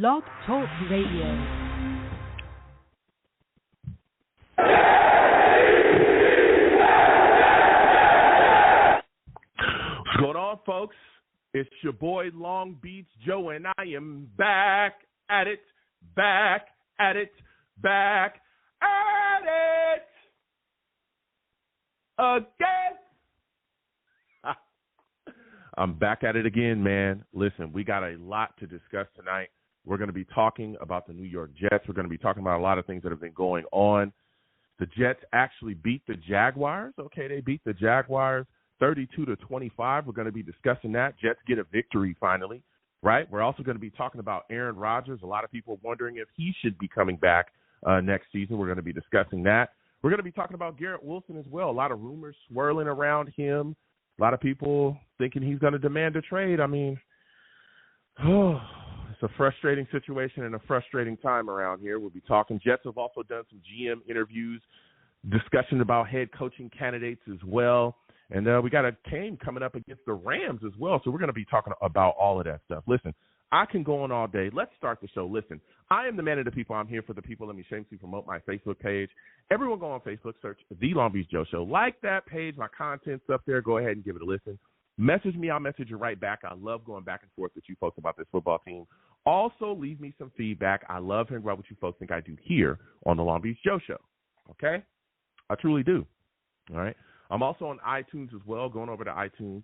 Blog Talk Radio. What's going on, folks? It's your boy Long Beach Joe, and I am back at it. Again. I'm back at it again, man. Listen, we got a lot to discuss tonight. We're going to be talking about the New York Jets. We're going to be talking about a lot of things that have been going on. The Jets actually beat the Jaguars. Okay, they beat the Jaguars 32-25. We're going to be discussing that. Jets get a victory finally, right? We're also going to be talking about Aaron Rodgers. A lot of people wondering if he should be coming back next season. We're going to be discussing that. We're going to be talking about Garrett Wilson as well. A lot of rumors swirling around him. A lot of people thinking he's going to demand a trade. I mean, it's a frustrating situation and a frustrating time around here. We'll be talking. Jets have also done some GM interviews, discussion about head coaching candidates as well. And we got a game coming up against the Rams as well. So we're going to be talking about all of that stuff. Listen, I can go on all day. Let's start the show. Listen, I am the man of the people. I'm here for the people. Let me shamelessly promote my Facebook page. Everyone go on Facebook, search The Long Beach Joe Show. Like that page. My content's up there. Go ahead and give it a listen. Message me. I'll message you right back. I love going back and forth with you folks about this football team. Also, leave me some feedback. I love hearing about what you folks think I do here on The Long Beach Joe Show. Okay? I truly do. All right? I'm also on iTunes as well. Going over to iTunes,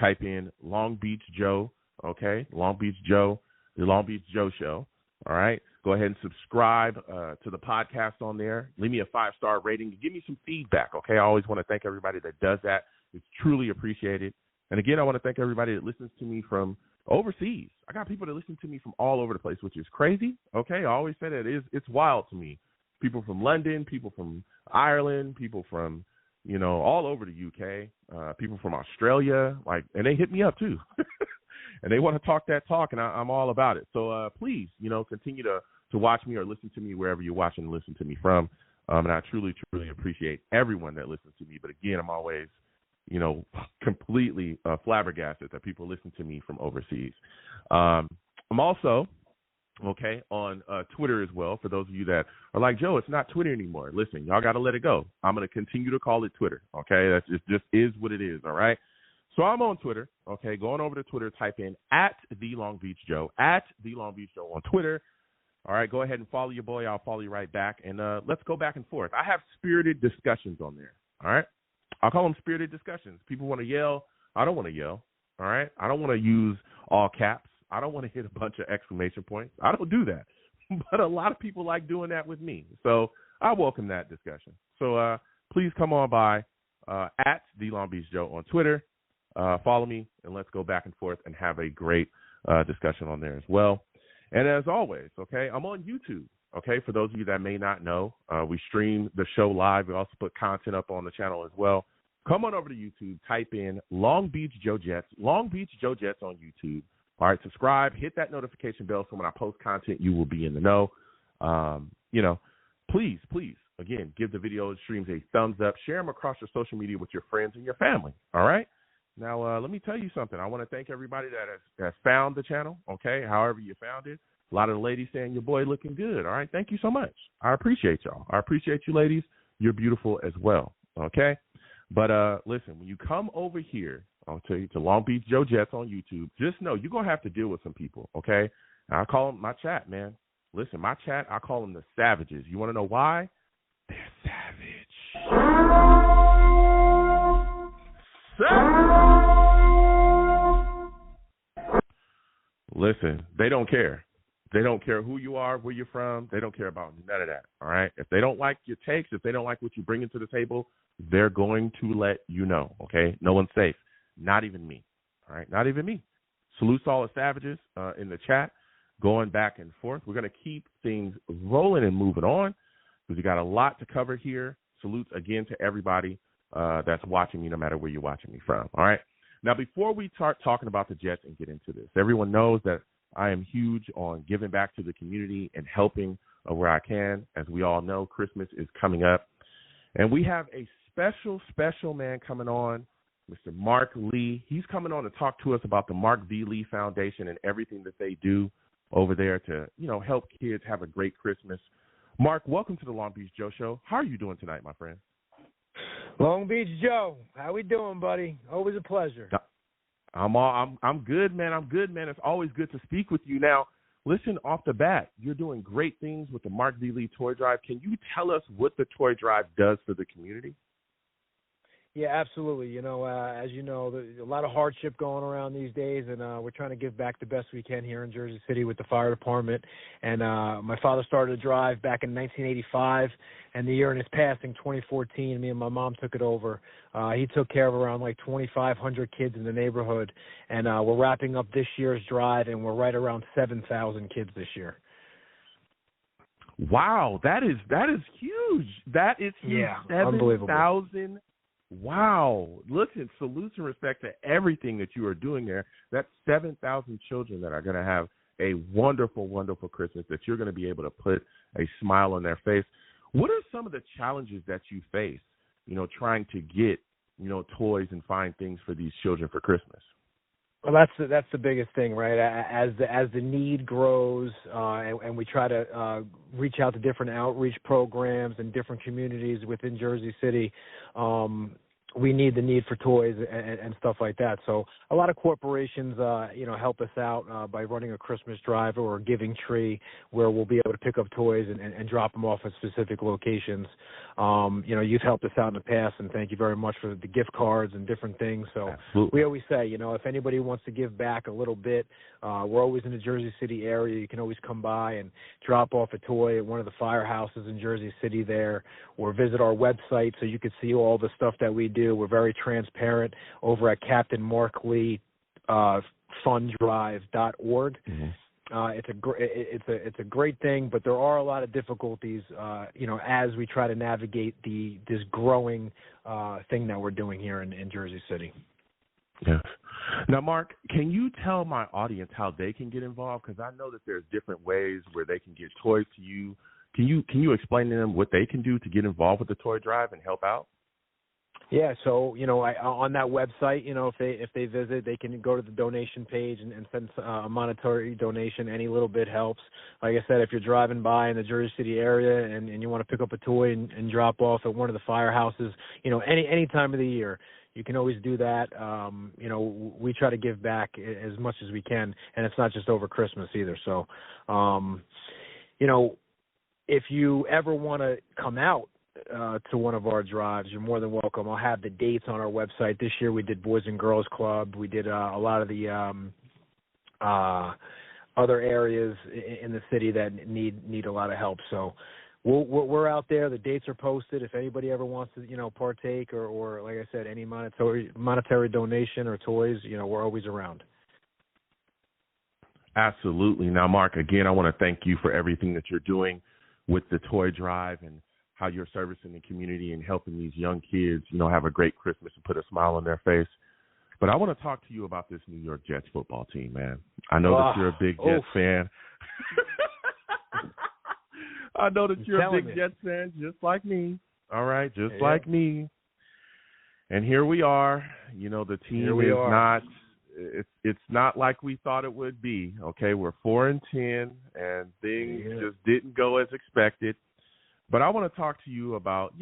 type in Long Beach Joe, okay? Long Beach Joe, The Long Beach Joe Show, all right? Go ahead and subscribe to the podcast on there. Leave me a 5-star rating. Give me some feedback, okay? I always want to thank everybody that does that. It's truly appreciated. And, again, I want to thank everybody that listens to me from overseas. I got people that listen to me from all over the place, which is crazy, okay? I always say that. It's wild to me. People from London, people from Ireland, people from all over the UK, people from Australia, and they hit me up too. And they want to talk that talk, and I'm all about it. So please, continue to watch me or listen to me wherever you're watching and listen to me from. And I truly, truly appreciate everyone that listens to me. But again, I'm always, completely flabbergasted that people listen to me from overseas. I'm also on Twitter as well. For those of you that are like, Joe, it's not Twitter anymore. Listen, y'all got to let it go. I'm going to continue to call it Twitter, okay? That's just is what it is, all right? So I'm on Twitter, okay? Going over to Twitter, type in @The Long Beach Joe, @The Long Beach Joe on Twitter. All right, go ahead and follow your boy. I'll follow you right back, and let's go back and forth. I have spirited discussions on there, all right? I'll call them spirited discussions. People want to yell. I don't want to yell, all right? I don't want to use all caps. I don't want to hit a bunch of exclamation points. I don't do that. But a lot of people like doing that with me. So I welcome that discussion. So please come on by @The Long Beach Joe on Twitter. Follow me, and let's go back and forth and have a great discussion on there as well. And as always, okay, I'm on YouTube. Okay, for those of you that may not know, we stream the show live. We also put content up on the channel as well. Come on over to YouTube. Type in Long Beach Joe Jets, Long Beach Joe Jets on YouTube. All right, subscribe, hit that notification bell so when I post content, you will be in the know. Please, again, give the video streams a thumbs up. Share them across your social media with your friends and your family, all right? Now, let me tell you something. I want to thank everybody that has found the channel, okay, however you found it. A lot of the ladies saying, your boy looking good, all right? Thank you so much. I appreciate y'all. I appreciate you, ladies. You're beautiful as well, okay? But listen, when you come over here, I'll tell you, to Long Beach Joe Jets on YouTube, just know you're going to have to deal with some people, okay? And I call them my chat, man. Listen, my chat, I call them the savages. You want to know why? They're savage. Listen, they don't care. They don't care who you are, where you're from. They don't care about none of that, all right? If they don't like your takes, if they don't like what you bring into the table, they're going to let you know, okay? No one's safe. Not even me, all right? Not even me. Salute to all the savages in the chat, going back and forth. We're going to keep things rolling and moving on because we got a lot to cover here. Salutes again to everybody that's watching me, no matter where you're watching me from, all right? Now, before we start talking about the Jets and get into this, everyone knows that I am huge on giving back to the community and helping where I can. As we all know, Christmas is coming up. And we have a special man coming on, Mr. Mark Lee. He's coming on to talk to us about the Mark V. Lee Foundation and everything that they do. over there to, help kids have a great Christmas. Mark, welcome to the Long Beach Joe Show. How are you doing tonight, my friend? Long Beach Joe, how we doing, buddy? Always a pleasure. I'm good, man. It's always good to speak with you. Now, listen, off the bat, you're doing great things with the Mark V. Lee Toy Drive. Can you tell us what the Toy Drive does for the community? Yeah, absolutely. As you know, there's a lot of hardship going around these days, and we're trying to give back the best we can here in Jersey City with the fire department. And my father started a drive back in 1985, and the year in his passing, 2014, me and my mom took it over. He took care of around 2,500 kids in the neighborhood, and we're wrapping up this year's drive, and we're right around 7,000 kids this year. Wow, that is huge. That is huge. Yeah, unbelievable. 7,000. Wow. Listen, salute and respect to everything that you are doing there. That's 7,000 children that are going to have a wonderful, wonderful Christmas, that you're going to be able to put a smile on their face. What are some of the challenges that you face, trying to get, toys and find things for these children for Christmas? Well, that's the biggest thing, right? As the need grows, and we try to reach out to different outreach programs and different communities within Jersey City, we need the need for toys and stuff like that. So a lot of corporations, help us out by running a Christmas drive or a giving tree where we'll be able to pick up toys and drop them off at specific locations. You've helped us out in the past, and thank you very much for the gift cards and different things. So Absolutely. We always say, if anybody wants to give back a little bit, we're always in the Jersey City area. You can always come by and drop off a toy at one of the firehouses in Jersey City there, or visit our website so you can see all the stuff that we do. We're very transparent over at Captain Mark Lee funddrive.org. Mm-hmm. It's a great thing, but there are a lot of difficulties, as we try to navigate this growing thing that we're doing here in Jersey City. Yes. Now, Mark, can you tell my audience how they can get involved? Because I know that there's different ways where they can get toys to you. Can you explain to them what they can do to get involved with the toy drive and help out? Yeah, so on that website, if they visit, they can go to the donation page and send a monetary donation. Any little bit helps. Like I said, if you're driving by in the Jersey City area and you want to pick up a toy and drop off at one of the firehouses, any time of the year, you can always do that. We try to give back as much as we can, and it's not just over Christmas either. So, if you ever want to come out to one of our drives, you're more than welcome. I'll have the dates on our website. This year we did Boys and Girls Club. We did a lot of the other areas in the city that need a lot of help. So we're out there. The dates are posted. If anybody ever wants to, partake or like I said, any monetary donation or toys, we're always around. Absolutely. Now, Mark, again, I want to thank you for everything that you're doing with the toy drive and how you're servicing the community and helping these young kids, have a great Christmas and put a smile on their face. But I want to talk to you about this New York Jets football team, man. I know that you're a big Jets fan. I know that you're a big Jets fan, just like me. All right, just like me. And here we are. The team is not. It's not like we thought it would be. Okay, we're 4-10, and things just didn't go as expected. But I want to talk to you about,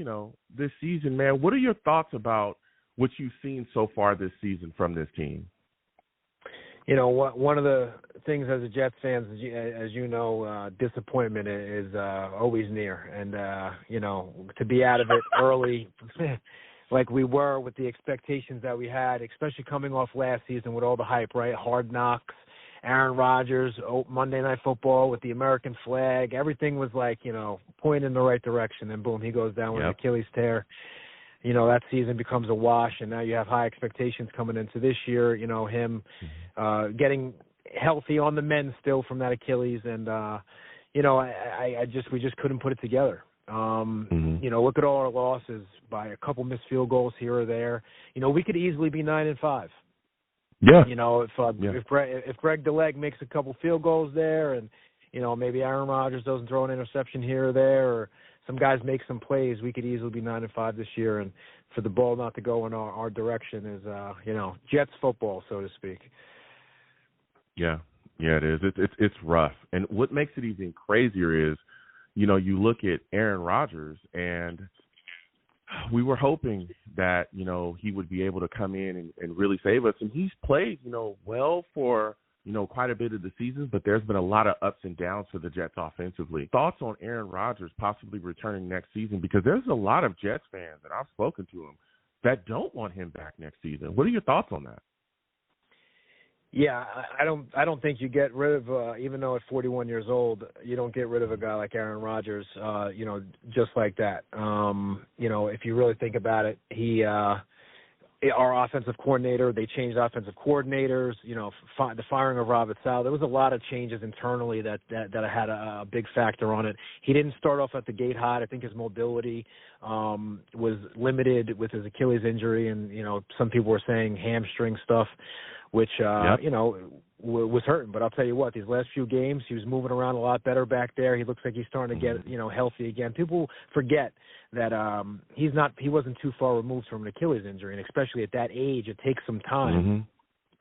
this season, man. What are your thoughts about what you've seen so far this season from this team? One of the things as a Jets fan, as you know, disappointment is always near. And, to be out of it early, like we were with the expectations that we had, especially coming off last season with all the hype, right? Hard Knocks, Aaron Rodgers, Monday Night Football with the American flag. Everything was pointing in the right direction. And boom, he goes down with an Achilles tear. That season becomes a wash, and now you have high expectations coming into this year. Him getting healthy on the men still from that Achilles, and we just couldn't put it together. Look at all our losses by a couple missed field goals here or there. We could easily be 9-5. Yeah. If Greg DeLeg makes a couple field goals there, and maybe Aaron Rodgers doesn't throw an interception here or there, or some guys make some plays, we could easily be 9-5 this year. And for the ball not to go in our direction is Jets football, so to speak. Yeah. Yeah, it is. It's rough. And what makes it even crazier is, you look at Aaron Rodgers, and we were hoping that, he would be able to come in and really save us. And he's played, well for, quite a bit of the season, but there's been a lot of ups and downs for the Jets offensively. Thoughts on Aaron Rodgers possibly returning next season? Because there's a lot of Jets fans, and I've spoken to them, that don't want him back next season. What are your thoughts on that? Yeah, I don't think you get rid of even though at 41 years old, you don't get rid of a guy like Aaron Rodgers, just like that. If you really think about it, he our offensive coordinator, they changed offensive coordinators, the firing of Robert Saleh. There was a lot of changes internally that had a big factor on it. He didn't start off at the gate hot. I think his mobility was limited with his Achilles injury, and some people were saying hamstring stuff, which was hurting. But I'll tell you what, these last few games, he was moving around a lot better back there. He looks like he's starting to get healthy again. People forget that he wasn't too far removed from an Achilles injury, and especially at that age, it takes some time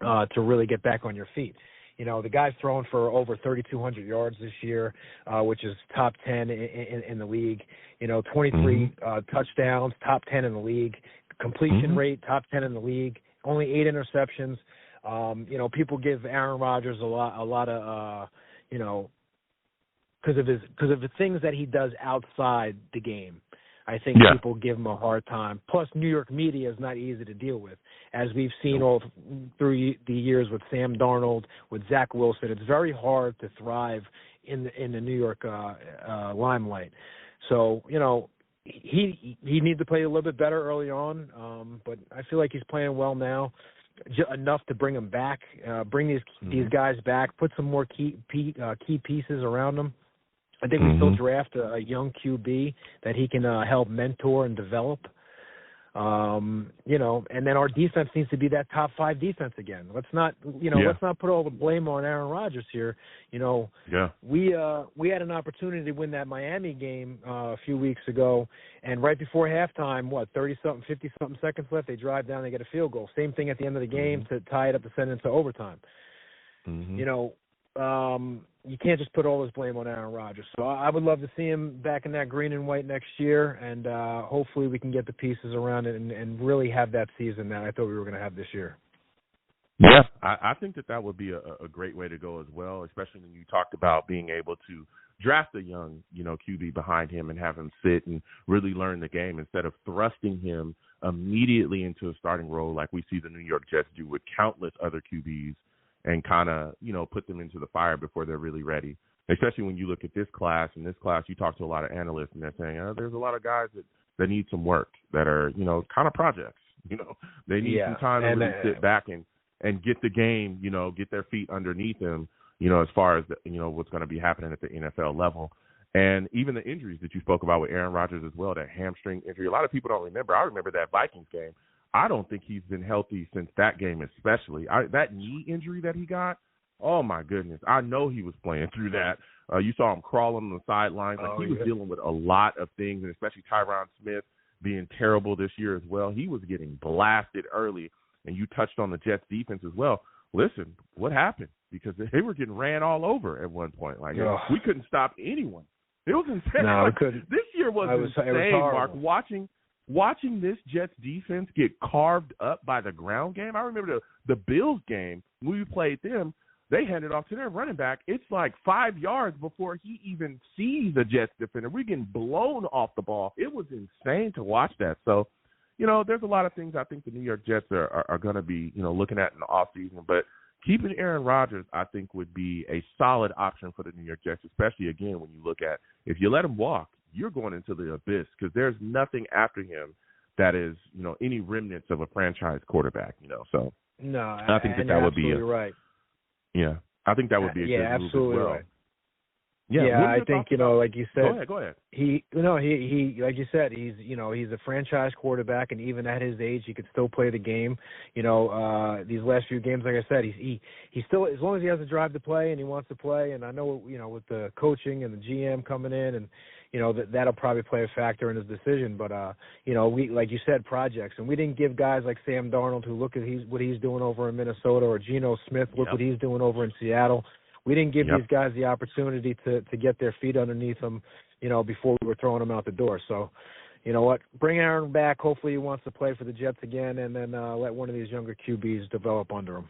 to really get back on your feet. The guy's thrown for over 3,200 yards this year, which is top 10 in the league. 23 touchdowns, top 10 in the league. Completion rate, top 10 in the league. Only 8 interceptions. People give Aaron Rodgers a lot of because of the things that he does outside the game. I think people give him a hard time. Plus, New York media is not easy to deal with, as we've seen all through the years with Sam Darnold, with Zach Wilson. It's very hard to thrive in the New York limelight. So, he needs to play a little bit better early on, but I feel like he's playing well now, enough to bring him back, bring these guys back, put some more key pieces around them. I think we still draft a young QB that he can help mentor and develop. And then our defense needs to be that top 5 defense again. Let's not put all the blame on Aaron Rodgers here. We had an opportunity to win that Miami game a few weeks ago, and right before halftime, 30-something, 50-something seconds left, they drive down, they get a field goal. Same thing at the end of the game to tie it up to send it into overtime. You can't just put all this blame on Aaron Rodgers. So I would love to see him back in that green and white next year, and hopefully we can get the pieces around it and really have that season that I thought we were going to have this year. Yeah, I think that would be a great way to go as well, especially when you talked about being able to draft a young, QB behind him and have him sit and really learn the game instead of thrusting him immediately into a starting role like we see the New York Jets do with countless other QBs, and kind of, put them into the fire before they're really ready. Especially when you look at this class. In this class, you talk to a lot of analysts, and they're saying, there's a lot of guys that need some work, that are, kind of projects. They need some time to really sit back and get the game, get their feet underneath them, as far as, what's going to be happening at the NFL level. And even the injuries that you spoke about with Aaron Rodgers as well, that hamstring injury. A lot of people don't remember. I remember that Vikings game. I don't think he's been healthy since that game, especially. That knee injury that he got, oh, my goodness. I know he was playing through that. You saw him crawling on the sidelines. He was dealing with a lot of things, and especially Tyron Smith being terrible this year as well. He was getting blasted early, and you touched on the Jets' defense as well. Listen, what happened? Because they were getting ran all over at one point. We couldn't stop anyone. It was insane. No, we couldn't. This year was insane, Mark. Watching this Jets defense get carved up by the ground game. I remember the Bills game when we played them. They handed off to their running back. It's like 5 yards before he even sees the Jets defender. We're getting blown off the ball. It was insane to watch that. So, there's a lot of things I think the New York Jets are going to be, looking at in the offseason. But keeping Aaron Rodgers, I think, would be a solid option for the New York Jets, especially, again, when you look at if you let him walk, you're going into the abyss because there's nothing after him that is, any remnants of a franchise quarterback, So no, I think that would be right. Yeah, I think that would be a good move as well. Right. Yeah, I think like you said. Go ahead. He like you said, he's a franchise quarterback, and even at his age, he could still play the game. These last few games, like I said, he still, as long as he has a drive to play and he wants to play. And I know, with the coaching and the GM coming in, and that'll probably play a factor in his decision. But we, like you said, projects, and we didn't give guys like Sam Darnold, who look at what he's doing over in Minnesota, or Geno Smith, look what he's doing over in Seattle. We didn't give these guys the opportunity to get their feet underneath them, before we were throwing them out the door. So, you know what? Bring Aaron back. Hopefully he wants to play for the Jets again, and then let one of these younger QBs develop under him.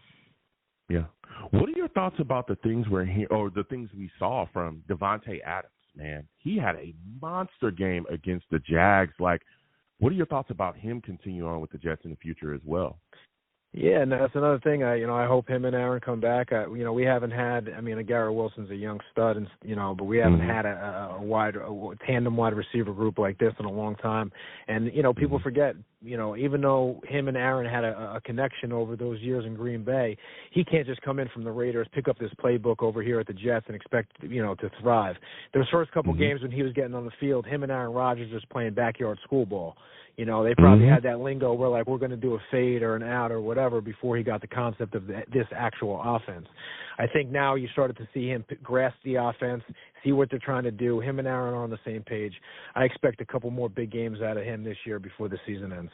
Yeah. What are your thoughts about the things the things we saw from Davante Adams, man? He had a monster game against the Jags. Like, what are your thoughts about him continuing on with the Jets in the future as well? Yeah, and that's another thing. I hope him and Aaron come back. We haven't had. Garrett Wilson's a young stud, and but we haven't had a tandem wide receiver group like this in a long time. And people forget. Even though him and Aaron had a connection over those years in Green Bay, he can't just come in from the Raiders, pick up this playbook over here at the Jets, and expect to thrive. Those first couple games when he was getting on the field, him and Aaron Rodgers was playing backyard school ball. They probably had that lingo where, like, we're going to do a fade or an out or whatever before he got the concept of this actual offense. I think now you started to see him grasp the offense, see what they're trying to do. Him and Aaron are on the same page. I expect a couple more big games out of him this year before the season ends.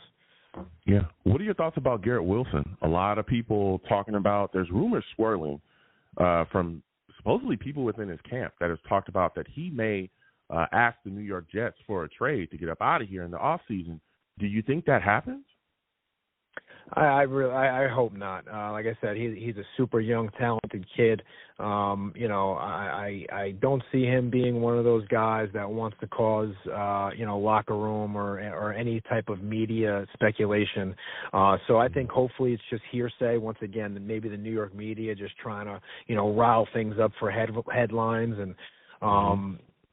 Yeah. What are your thoughts about Garrett Wilson? A lot of people talking about, there's rumors swirling from supposedly people within his camp that has talked about that he may ask the New York Jets for a trade to get up out of here in the offseason. Do you think that happens? I hope not. Like I said, he's a super young, talented kid. I don't see him being one of those guys that wants to cause locker room or any type of media speculation. So I think hopefully it's just hearsay once again. Maybe the New York media just trying to rile things up for headlines and.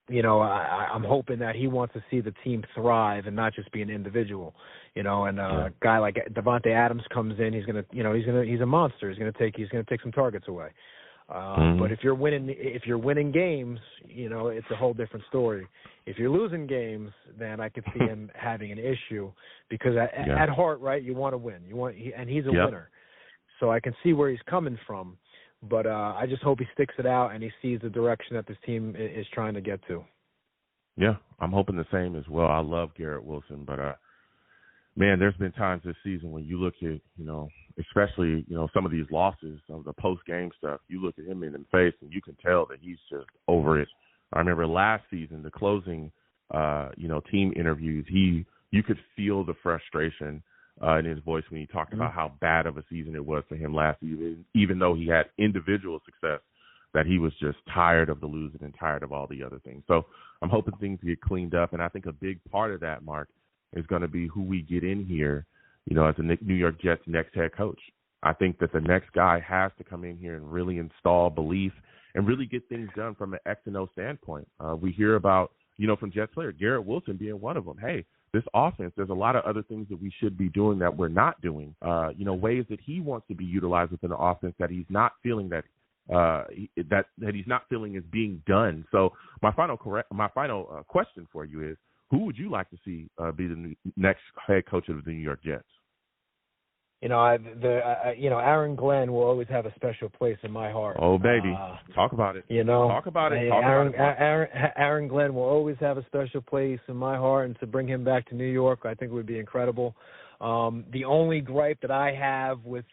I'm hoping that he wants to see the team thrive and not just be an individual, and a guy like Davante Adams comes in, he's a monster. He's going to take some targets away. But if you're winning games, it's a whole different story. If you're losing games, then I could see him having an issue because at heart, right, you want to win. And he's a winner. So I can see where he's coming from. But I just hope he sticks it out and he sees the direction that this team is trying to get to. Yeah, I'm hoping the same as well. I love Garrett Wilson, but, man, there's been times this season when you look at, especially, some of these losses, some of the post-game stuff, you look at him in the face and you can tell that he's just over it. I remember last season, the closing, team interviews, you could feel the frustration in his voice when he talked about how bad of a season it was for him last season, even though he had individual success, that he was just tired of the losing and tired of all the other things. So I'm hoping things get cleaned up, and I think a big part of that, Mark, is going to be who we get in here, as the New York Jets' next head coach. I think that the next guy has to come in here and really install belief and really get things done from an X and O standpoint. We hear about, from Jets players, Garrett Wilson being one of them. Hey, this offense, there's a lot of other things that we should be doing that we're not doing, ways that he wants to be utilized within the offense that he's not feeling that he's not feeling is being done. So my final question for you is, who would you like to see be the next head coach of the New York Jets? Aaron Glenn will always have a special place in my heart. Oh, baby. Talk about it. Talk about it. Aaron Glenn will always have a special place in my heart, and to bring him back to New York, I think would be incredible. The only gripe that I have with,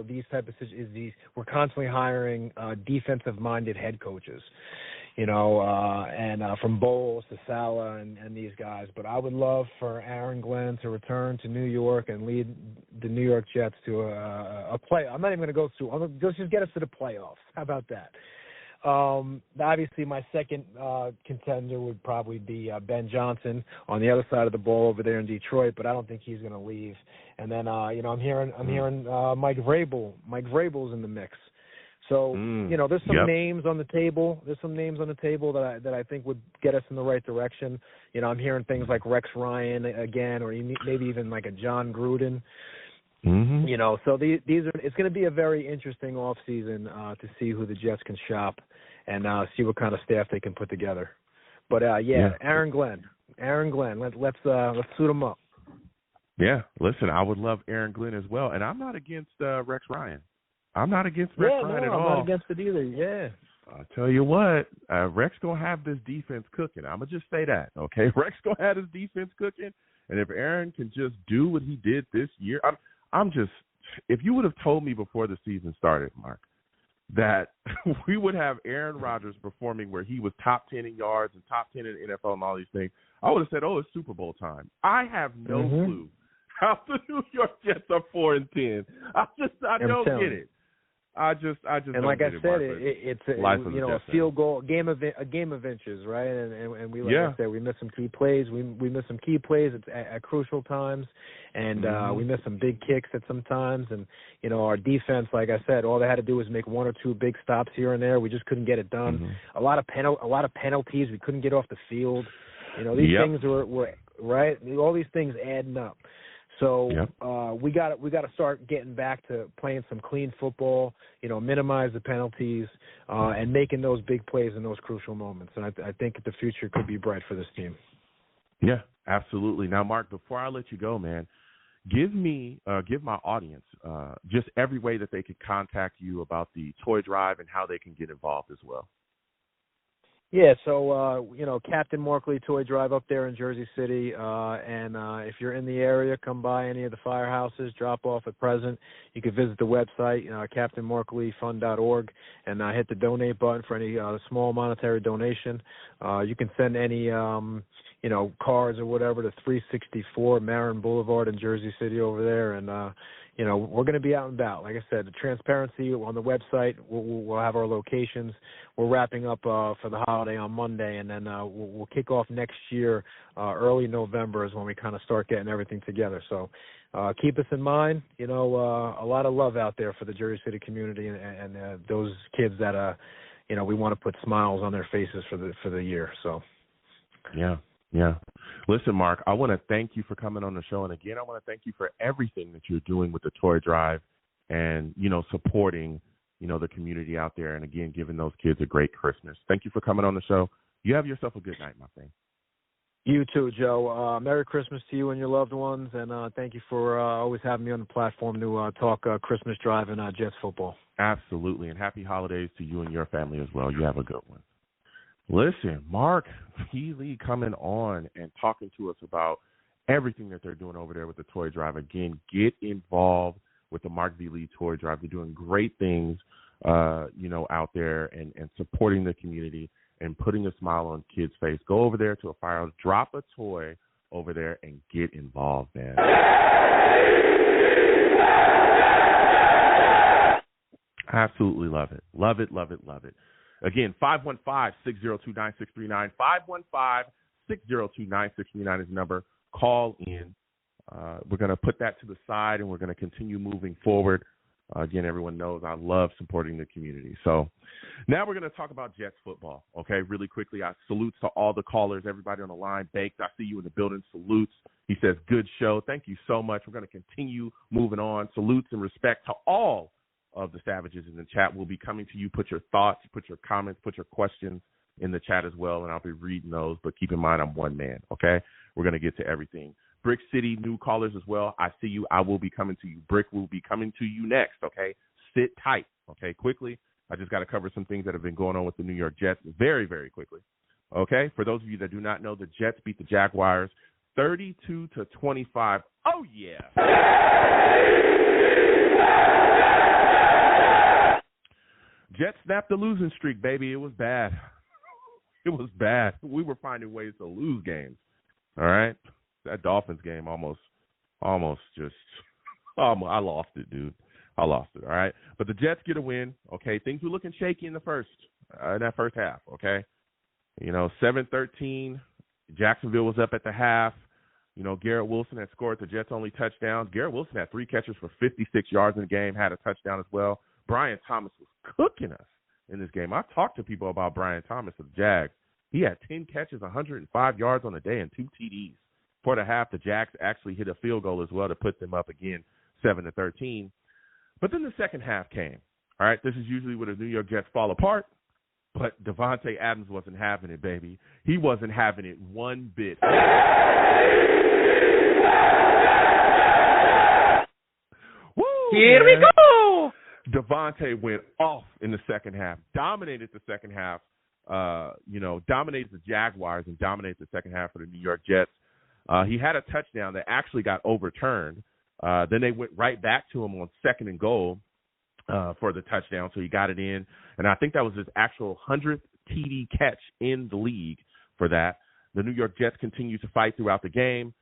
these type of situations is we're constantly hiring defensive-minded head coaches. From Bowles to Saleh and these guys. But I would love for Aaron Glenn to return to New York and lead the New York Jets to a play. I'm not even going to go through. I'm going to just get us to the playoffs. How about that? Obviously, my second contender would probably be Ben Johnson on the other side of the ball over there in Detroit, but I don't think he's going to leave. And then, I'm hearing Mike Vrabel. Mike Vrabel's in the mix. So, there's some names on the table. There's some names on the table that I think would get us in the right direction. I'm hearing things like Rex Ryan again, or maybe even like a John Gruden. So it's going to be a very interesting offseason to see who the Jets can shop and see what kind of staff they can put together. But Aaron Glenn. Let's suit him up. Yeah, listen, I would love Aaron Glenn as well, and I'm not against Rex Ryan. I'm not against Rex Ryan at all. I'm not against it either. Yeah. I'll tell you what, Rex gonna have this defense cooking. I'm gonna just say that, okay? Rex gonna have his defense cooking, and if Aaron can just do what he did this year, I'm just. If you would have told me before the season started, Mark, that we would have Aaron Rodgers performing where he was top 10 in yards and top 10 in the NFL and all these things, I would have said, oh, it's Super Bowl time. I have no clue how the New York Jets are 4-10. I don't get it. I just and like I said, it's a field goal, a game of inches, right? And we like I said, we miss some key plays. We miss some key plays at crucial times, and we miss some big kicks at some times. And our defense, like I said, all they had to do was make one or two big stops here and there. We just couldn't get it done. A lot of penalties. We couldn't get off the field. These things were right. All these things adding up. So we got to start getting back to playing some clean football, minimize the penalties, and making those big plays in those crucial moments. And I think the future could be bright for this team. Yeah, absolutely. Now, Mark, before I let you go, man, give my audience just every way that they could contact you about the toy drive and how they can get involved as well. Yeah, so, Captain Markley Toy Drive up there in Jersey City, and if you're in the area, come by any of the firehouses, drop off a present. You can visit the website, captainmarkleyfund.org, and hit the donate button for any small monetary donation. You can send any, cards or whatever to 364 Marin Boulevard in Jersey City over there, and we're going to be out and about. Like I said, the transparency on the website, we'll have our locations. We're wrapping up for the holiday on Monday, and then we'll kick off next year. Early November is when we kind of start getting everything together. So keep us in mind. A lot of love out there for the Jersey City community and those kids that, we want to put smiles on their faces for the year. So, yeah. Listen, Mark, I want to thank you for coming on the show. And again, I want to thank you for everything that you're doing with the toy drive and, supporting, the community out there. And again, giving those kids a great Christmas. Thank you for coming on the show. You have yourself a good night, my friend. You too, Joe. Merry Christmas to you and your loved ones. And thank you for always having me on the platform to talk Christmas drive and Jets football. Absolutely. And happy holidays to you and your family as well. You have a good one. Listen, Mark Healy coming on and talking to us about everything that they're doing over there with the toy drive. Again, get involved with the Mark V. Lee Toy Drive. They're doing great things, out there and supporting the community and putting a smile on kids' face. Go over there to a firehouse, drop a toy over there, and get involved, man. Absolutely love it. Love it, love it, love it. Again, 515-602-9639, 515-602-9639 is the number. Call in. We're going to put that to the side, and we're going to continue moving forward. Again, everyone knows I love supporting the community. So now we're going to talk about Jets football, okay, really quickly. I salutes to all the callers, everybody on the line. Baked, I see you in the building. Salutes. He says, good show. Thank you so much. We're going to continue moving on. Salutes and respect to all of the Savages in the chat. Will be coming to you. Put your thoughts, put your comments, put your questions in the chat as well, and I'll be reading those. But keep in mind, I'm one man, okay? We're going to get to everything. Brick City, new callers as well. I see you. I will be coming to you. Brick will be coming to you next, okay? Sit tight, okay? Quickly, I just got to cover some things that have been going on with the New York Jets very, very quickly, okay? For those of you that do not know, the Jets beat the Jaguars 32-25. Oh, yeah. Jets snapped the losing streak, baby. It was bad. It was bad. We were finding ways to lose games, all right? That Dolphins game almost just I lost it, dude. I lost it, all right? But the Jets get a win, okay? Things were looking shaky in that first half, okay? 7-13. Jacksonville was up at the half. Garrett Wilson had scored the Jets' only touchdowns. Garrett Wilson had 3 catches for 56 yards in the game, had a touchdown as well. Brian Thomas was cooking us in this game. I've talked to people about Brian Thomas of the Jags. He had 10 catches, 105 yards on the day, and 2 TDs. For the half, the Jags actually hit a field goal as well to put them up again 7-13. But then the second half came. All right, this is usually where the New York Jets fall apart, but Devontae Adams wasn't having it, baby. He wasn't having it one bit. Woo, here we go. Devontae went off in the second half, dominated the second half, dominated the Jaguars and dominated the second half of the New York Jets. He had a touchdown that actually got overturned. Then they went right back to him on 2nd and goal. for the touchdown, so he got it in. And I think that was his actual 100th TD catch in the league for that. The New York Jets continue to fight throughout the game.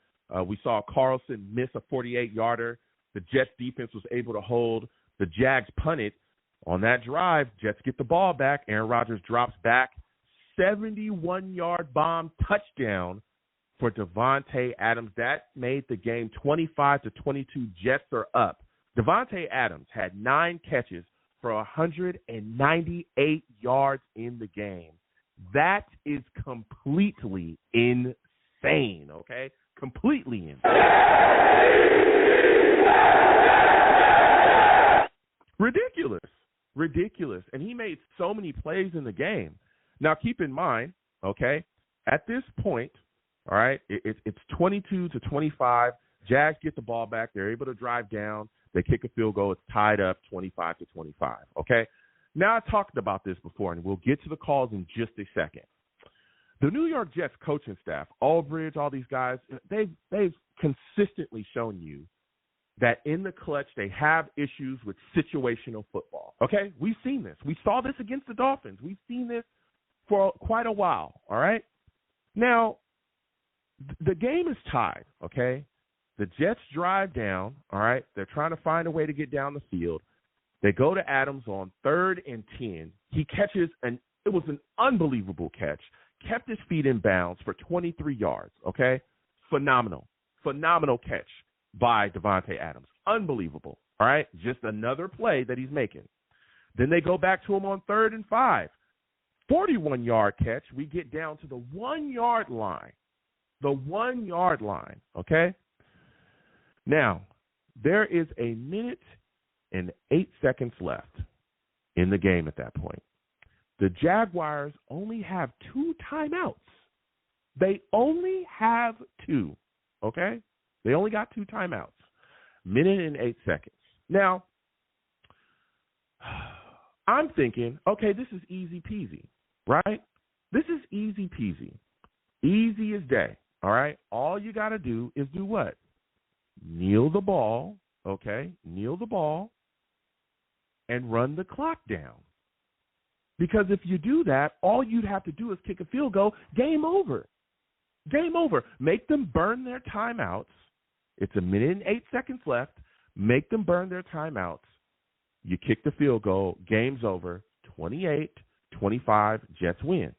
We saw Carlson miss a 48-yarder. The Jets defense was able to hold. The Jags punted. On that drive, Jets get the ball back. Aaron Rodgers drops back. 71-yard bomb touchdown for Davante Adams. That made the game 25-22. Jets are up. Davante Adams had 9 catches for 198 yards in the game. That is completely insane, okay? Completely insane. Ridiculous. And he made so many plays in the game. Now, keep in mind, okay, at this point, all right, it's 22-25. Jags get the ball back. They're able to drive down. They kick a field goal. It's tied up 25-25, okay? Now, I talked about this before, and we'll get to the calls in just a second. The New York Jets coaching staff, Aldridge, all these guys, they've consistently shown you that in the clutch they have issues with situational football, okay? We've seen this. We saw this against the Dolphins. We've seen this for quite a while, all right? Now, the game is tied, okay? The Jets drive down, all right? They're trying to find a way to get down the field. They go to Adams on 3rd and 10. He catches it was an unbelievable catch. Kept his feet in bounds for 23 yards, okay? Phenomenal catch by Davante Adams. Unbelievable, all right? Just another play that he's making. Then they go back to him on 3rd and 5. 41-yard catch. We get down to the 1-yard line. The 1-yard line, okay? Now, there is a minute and 8 seconds left in the game at that point. The Jaguars only have 2 timeouts. They only have 2, okay? They only got 2 timeouts. Minute and 8 seconds. Now, I'm thinking, okay, this is easy peasy, right? This is easy peasy. Easy as day, all right? All you got to do is do what? Kneel the ball, okay? Kneel the ball and run the clock down. Because if you do that, all you'd have to do is kick a field goal. Game over. Game over. Make them burn their timeouts. It's a minute and 8 seconds left. Make them burn their timeouts. You kick the field goal. Game's over. 28-25. Jets win.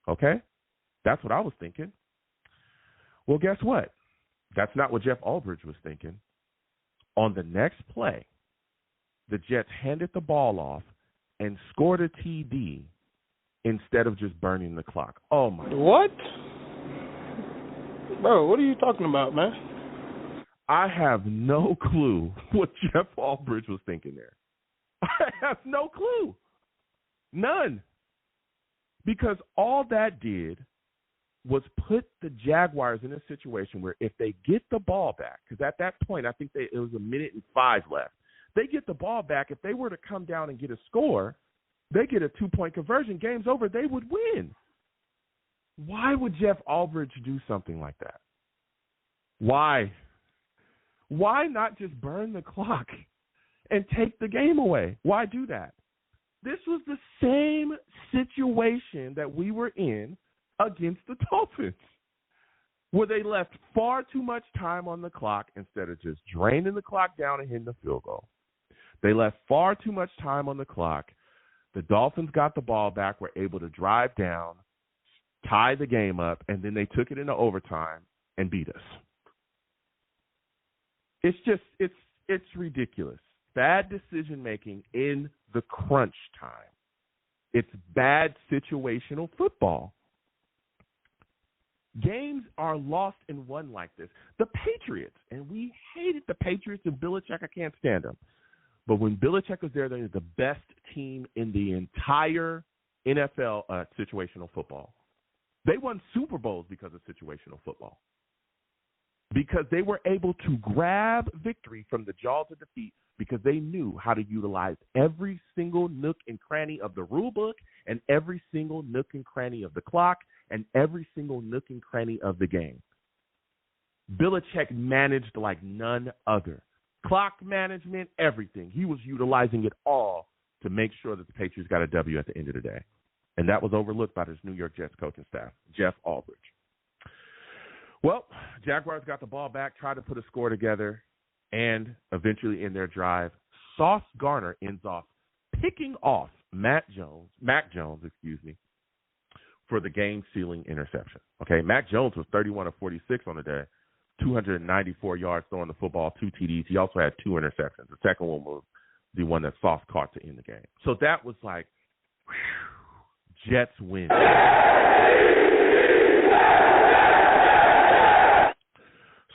Okay? That's what I was thinking. Well, guess what? That's not what Jeff Aldridge was thinking. On the next play, the Jets handed the ball off and scored a TD instead of just burning the clock. Oh, my God. What? Bro, what are you talking about, man? I have no clue what Jeff Aldridge was thinking there. I have no clue. None. Because all that did was put the Jaguars in a situation where if they get the ball back, because at that point I think it was a minute and 5 left, they get the ball back. If they were to come down and get a score, they get a 2-point conversion, game's over, they would win. Why would Jeff Aldridge do something like that? Why? Why not just burn the clock and take the game away? Why do that? This was the same situation that we were in against the Dolphins, where they left far too much time on the clock instead of just draining the clock down and hitting the field goal. They left far too much time on the clock. The Dolphins got the ball back, were able to drive down, tie the game up, and then they took it into overtime and beat us. It's just, it's ridiculous. Bad decision-making in the crunch time. It's bad situational football. Games are lost and won like this. The Patriots, and we hated the Patriots and Belichick. I can't stand them. But when Belichick was there, they were the best team in the entire NFL situational football. They won Super Bowls because of situational football. Because they were able to grab victory from the jaws of defeat because they knew how to utilize every single nook and cranny of the rule book and every single nook and cranny of the clock and every single nook and cranny of the game. Belichick managed like none other. clock management, everything. He was utilizing it all to make sure that the Patriots got a W at the end of the day. And that was overlooked by his New York Jets coaching staff, Jeff Aldridge. Well, Jaguars got the ball back, tried to put a score together, and eventually in their drive, Sauce Gardner ends off picking off Mac Jones, for the game-sealing interception. Okay, Mac Jones was 31 of 46 on the day, 294 yards throwing the football, 2 TDs. He also had 2 interceptions. The second one was the one that Sauce caught to end the game. So that was like, whew, Jets win.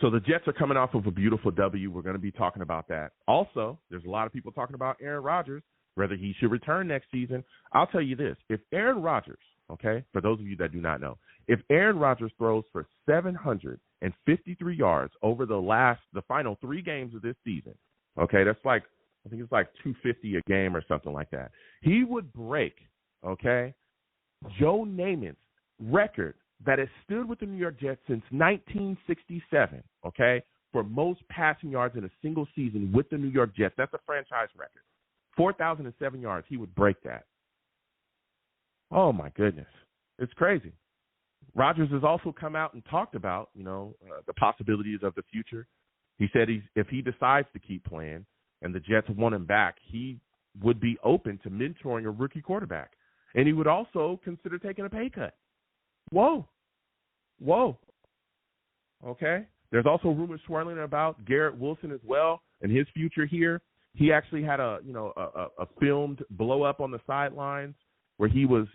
So the Jets are coming off of a beautiful W. We're going to be talking about that. Also, there's a lot of people talking about Aaron Rodgers, whether he should return next season. I'll tell you this. If Aaron Rodgers, okay, for those of you that do not know, if Aaron Rodgers throws for 753 yards over the final 3 games of this season, okay, that's like, I think it's like 250 a game or something like that. He would break, okay, Joe Namath's record that has stood with the New York Jets since 1967, okay, for most passing yards in a single season with the New York Jets. That's a franchise record. 4,007 yards, he would break that. Oh, my goodness. It's crazy. Rodgers has also come out and talked about, the possibilities of the future. He said if he decides to keep playing and the Jets want him back, he would be open to mentoring a rookie quarterback. And he would also consider taking a pay cut. Whoa. Okay. There's also rumors swirling about Garrett Wilson as well and his future here. He actually had a filmed blow up on the sidelines where he was,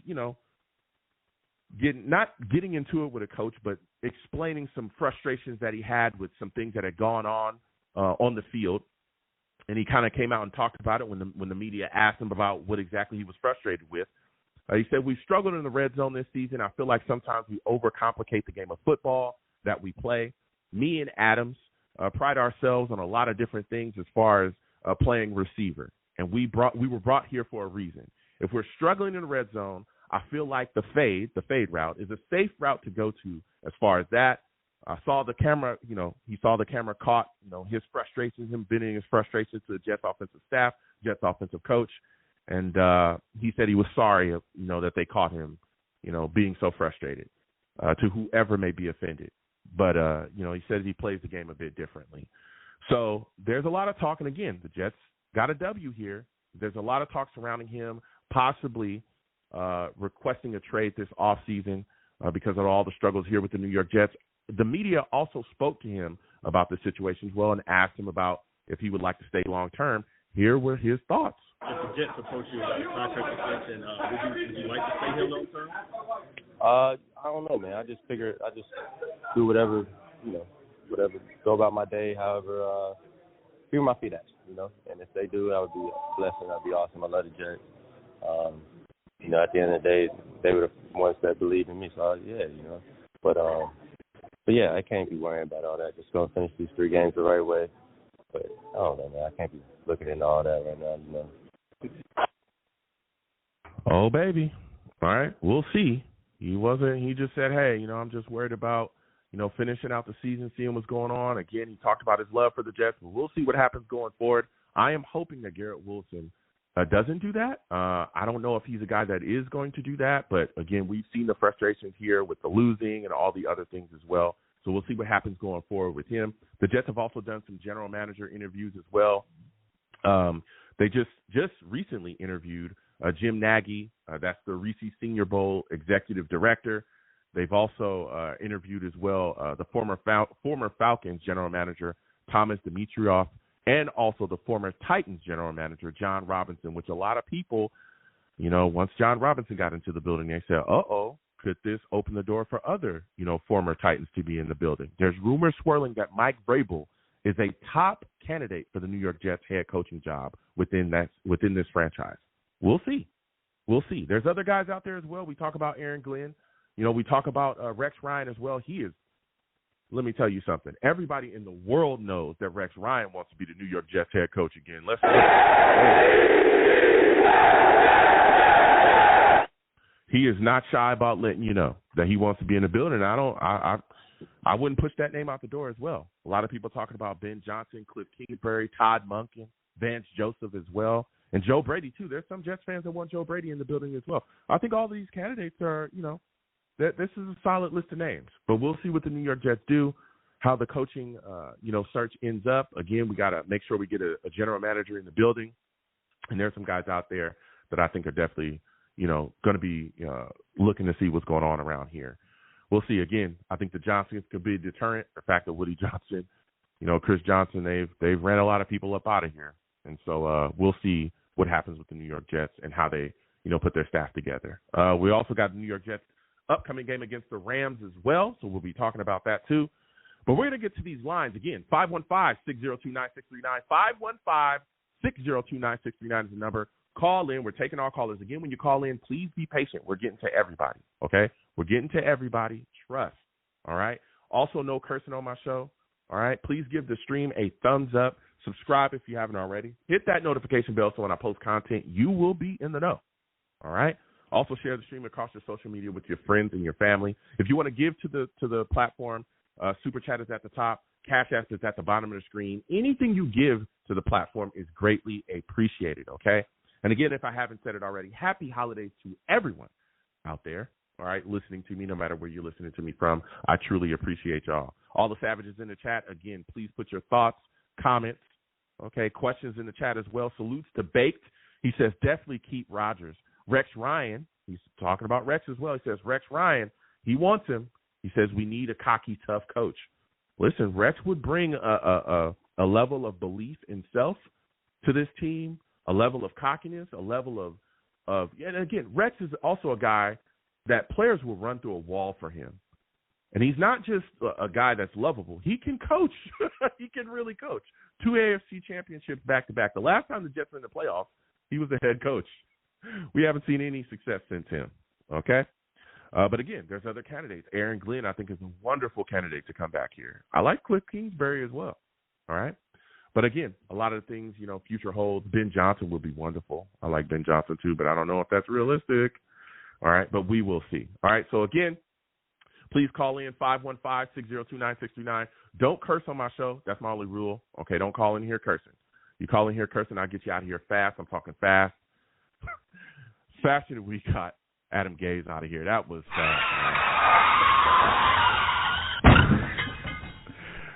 not getting into it with a coach, but explaining some frustrations that he had with some things that had gone on the field. And he kind of came out and talked about it when the media asked him about what exactly he was frustrated with. He said, we've struggled in the red zone this season. I feel like sometimes we overcomplicate the game of football that we play. Me and Adams pride ourselves on a lot of different things as far as playing receiver. And we were brought here for a reason. If we're struggling in the red zone, I feel like the fade route is a safe route to go to as far as that. I saw the camera, he saw the camera caught, his frustrations, him venting his frustrations to the Jets offensive staff, Jets offensive coach. And he said he was sorry, that they caught him, being so frustrated to whoever may be offended. But, he says he plays the game a bit differently. So there's a lot of talk. And again, the Jets got a W here. There's a lot of talk surrounding him, possibly requesting a trade this offseason because of all the struggles here with the New York Jets. The media also spoke to him about the situation as well and asked him about if he would like to stay long term. Here were his thoughts. If the Jets approach you about a contract extension, would you like to stay here long term? I don't know, man. I just do whatever, go about my day, however, figure my feet at, And if they do, I would be a blessing. That'd be awesome. I love the Jets. At the end of the day, they were the ones that believed in me. So, yeah, But yeah, I can't be worrying about all that. Just going to finish these 3 games the right way. But I don't know, man. I can't be looking into all that right now, Oh, baby. All right. We'll see. He just said, hey, I'm just worried about, finishing out the season, seeing what's going on. Again, he talked about his love for the Jets, but we'll see what happens going forward. I am hoping that Garrett Wilson doesn't do that. I don't know if he's a guy that is going to do that, but again, we've seen the frustrations here with the losing and all the other things as well. So we'll see what happens going forward with him. The Jets have also done some general manager interviews as well. They just recently interviewed Jim Nagy. That's the Reese Senior Bowl executive director. They've also interviewed as well the former Falcons general manager, Thomas Dimitroff, and also the former Titans general manager, John Robinson, which a lot of people, once John Robinson got into the building, they said, uh-oh, could this open the door for other, former Titans to be in the building? There's rumors swirling that Mike Vrabel is a top candidate for the New York Jets head coaching job within this franchise. We'll see. There's other guys out there as well. We talk about Aaron Glenn. We talk about Rex Ryan as well. Let me tell you something. Everybody in the world knows that Rex Ryan wants to be the New York Jets head coach again. He is not shy about letting you know that he wants to be in the building. I wouldn't push that name out the door as well. A lot of people talking about Ben Johnson, Cliff Kingsbury, Todd Monken, Vance Joseph as well, and Joe Brady too. There's some Jets fans that want Joe Brady in the building as well. I think all of these candidates are, this is a solid list of names. But we'll see what the New York Jets do, how the coaching, search ends up. Again, we got to make sure we get a general manager in the building. And there's some guys out there that I think are definitely, going to be looking to see what's going on around here. We'll see. Again, I think the Johnsons could be a deterrent. The fact that Woody Johnson, Chris Johnson, they've ran a lot of people up out of here. And so we'll see what happens with the New York Jets and how they, put their staff together. We also got the New York Jets upcoming game against the Rams as well, so we'll be talking about that too. But we're going to get to these lines again. 515-602-9639. 515-602-9639 is the number. Call in. We're taking all callers. Again, when you call in, please be patient. We're getting to everybody, okay? We're getting to everybody. Trust, all right? Also, no cursing on my show, all right? Please give the stream a thumbs up. Subscribe if you haven't already. Hit that notification bell so when I post content, you will be in the know, all right? Also, share the stream across your social media with your friends and your family. If you want to give to the platform, Super Chat is at the top. Cash App is at the bottom of the screen. Anything you give to the platform is greatly appreciated, okay? And again, if I haven't said it already, happy holidays to everyone out there, all right, listening to me, no matter where you're listening to me from. I truly appreciate y'all. All the savages in the chat, again, please put your thoughts, comments, okay, questions in the chat as well. Salutes to Baked. He says, definitely keep Rodgers. Rex Ryan, he's talking about Rex as well. He says, Rex Ryan, he wants him. He says, we need a cocky, tough coach. Listen, Rex would bring a level of belief in self to this team, a level of cockiness, a level of and again, Rex is also a guy that players will run through a wall for him. And he's not just a guy that's lovable. He can coach. He can really coach. 2 AFC championships back-to-back. The last time the Jets were in the playoffs, he was the head coach. We haven't seen any success since him, okay? But again, there's other candidates. Aaron Glenn, I think, is a wonderful candidate to come back here. I like Cliff Kingsbury as well, all right? But again, a lot of the things, future holds. Ben Johnson would be wonderful. I like Ben Johnson too, but I don't know if that's realistic, all right? But we will see, all right? So again, please call in 515-602-9639. Don't curse on my show. That's my only rule, okay? Don't call in here cursing. You call in here cursing, I'll get you out of here fast. I'm talking fast. Faster than we got Adam Gase out of here. That was fast.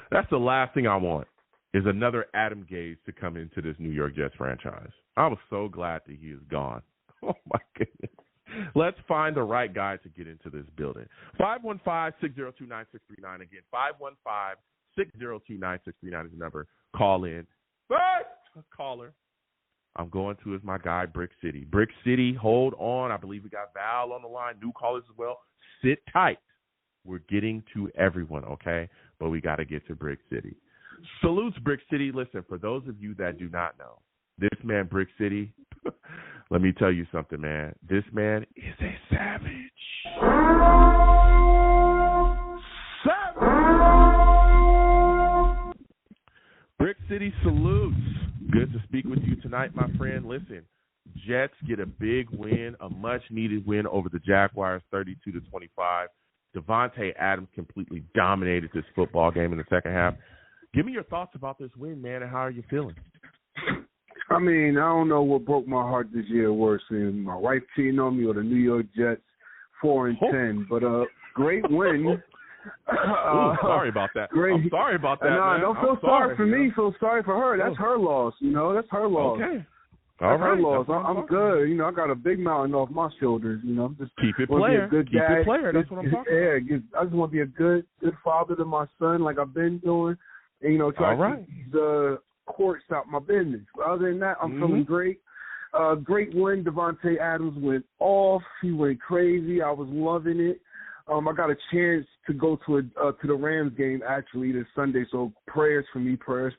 That's the last thing I want is another Adam Gase to come into this New York Jets franchise. I was so glad that he is gone. Oh, my goodness. Let's find the right guy to get into this building. 515-602-9639. Again, 515-602-9639 is the number. Call in. First caller I'm going to is my guy, Brick City. Brick City, hold on. I believe we got Val on the line, new callers as well. Sit tight. We're getting to everyone, okay? But we got to get to Brick City. Salutes, Brick City. Listen, for those of you that do not know, this man, Brick City, let me tell you something, man. This man is a savage. Savage! Brick City, salutes. Good to speak with you tonight, my friend. Listen, Jets get a big win, a much-needed win over the Jaguars, 32-25. Devontae Adams completely dominated this football game in the second half. Give me your thoughts about this win, man, and how are you feeling? I mean, I don't know what broke my heart this year worse than my wife cheating on me or the New York Jets 4-10. But great win. Sorry about that. Great. I'm sorry about that. No, man. don't feel sorry for me. Feel sorry for her. That's her loss. That's her loss. Okay. That's her loss. I'm good. I got a big mountain off my shoulders. Just keep it player. Keep it player. That's what I'm talking about. Yeah, I just want to be a good father to my son, like I've been doing. And try to keep the courts out my business. Other than that, I'm feeling great. Great win. Devontae Adams went off. He went crazy. I was loving it. I got a chance to go to the Rams game actually this Sunday. So prayers for me. Prayers.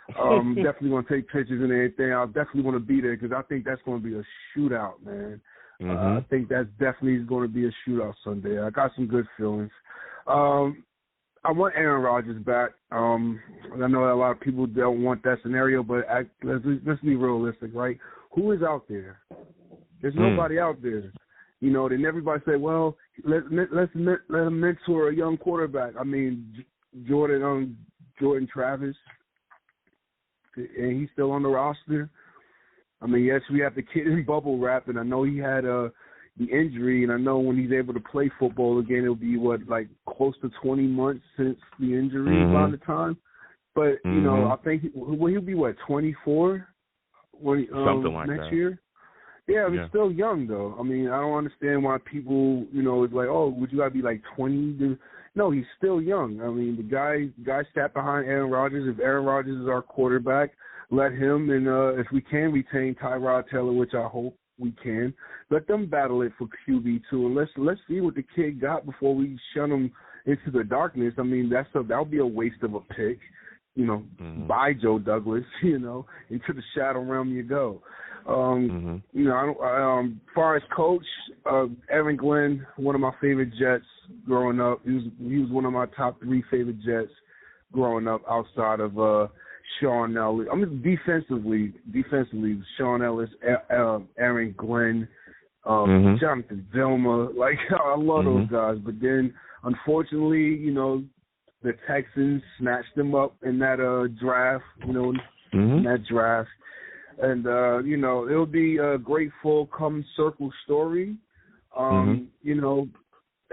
Definitely want to take pictures and everything. I definitely want to be there because I think that's going to be a shootout, man. I think that's definitely going to be a shootout Sunday. I got some good feelings. I want Aaron Rodgers back. I know a lot of people don't want that scenario, but let's be realistic, right? Who is out there? There's nobody out there. Then everybody say, well, let him mentor a young quarterback. I mean, Jordan Travis, and he's still on the roster. I mean, yes, we have the kid in bubble wrap, and I know he had the injury, and I know when he's able to play football again, it'll be close to 20 months since the injury around the time. But I think he'll be 24 when something like next that. year. Yeah, he's still young though. I mean, I don't understand why people, is like, oh, would you gotta be 20? No, he's still young. I mean, the guy sat behind Aaron Rodgers. If Aaron Rodgers is our quarterback, let him, and if we can retain Tyrod Taylor, which I hope we can, let them battle it for QB2, and let's see what the kid got before we shun him into the darkness. I mean, that'll be a waste of a pick. By Joe Douglas, into the shadow realm you go. Far as coach, Aaron Glenn, one of my favorite Jets growing up. He was one of my top 3 favorite Jets growing up outside of Sean Ellis. I mean, defensively, Sean Ellis, Aaron Glenn, Jonathan Vilma. I love those guys. But then, unfortunately, the Texans snatched them up in that draft, in that draft. And, it'll be a great full come circle story.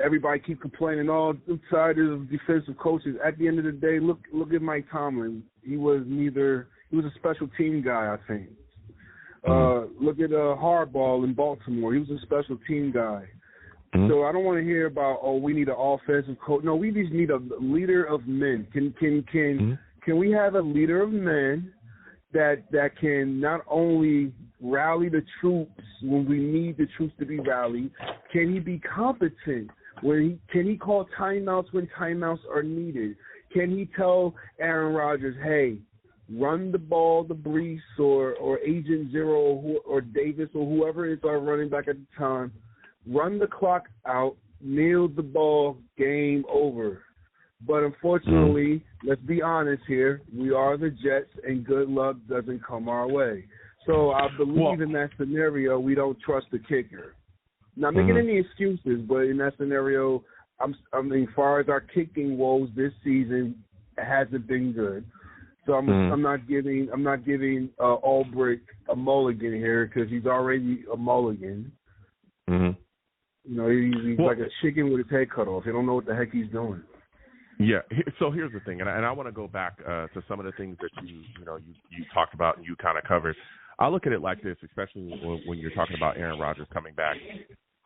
Everybody keep complaining, I'm tired of defensive coaches. At the end of the day, look at Mike Tomlin. He was a special team guy, I think. Look at Harbaugh in Baltimore. He was a special team guy. So I don't want to hear about, we need an offensive coach. No, we just need a leader of men. Can we have a leader of men that can not only rally the troops when we need the troops to be rallied? Can he be competent? Can he call timeouts when timeouts are needed? Can he tell Aaron Rodgers, hey, run the ball to Brees or Agent Zero or Davis or whoever is our running back at the time, run the clock out, kneel the ball, game over. But unfortunately, let's be honest here, we are the Jets, and good luck doesn't come our way. So I believe in that scenario, we don't trust the kicker. Not making any excuses, but in that scenario, as far as our kicking woes this season, it hasn't been good. So I'm not giving Albrecht a mulligan here because he's already a mulligan. He's like a chicken with his head cut off. He don't know what the heck he's doing. Yeah. So here's the thing, and I want to go back to some of the things that you talked about and you kind of covered. I look at it like this, especially when you're talking about Aaron Rodgers coming back.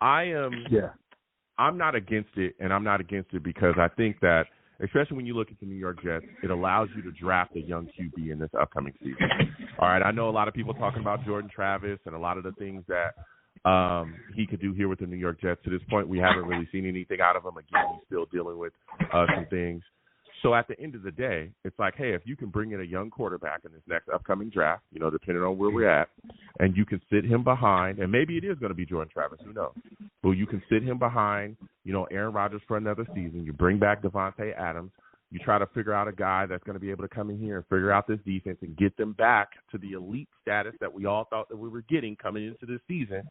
I'm not against it, and I'm not against it because I think that, especially when you look at the New York Jets, it allows you to draft a young QB in this upcoming season. All right, I know a lot of people talking about Jordan Travis and a lot of the things that he could do here with the New York Jets. To this point, we haven't really seen anything out of him. Again, he's still dealing with some things. So at the end of the day, it's like, hey, if you can bring in a young quarterback in this next upcoming draft, depending on where we're at, and you can sit him behind, and maybe it is going to be Jordan Travis, who knows? But you can sit him behind, Aaron Rodgers for another season. You bring back Devontae Adams. You try to figure out a guy that's going to be able to come in here and figure out this defense and get them back to the elite status that we all thought that we were getting coming into this season.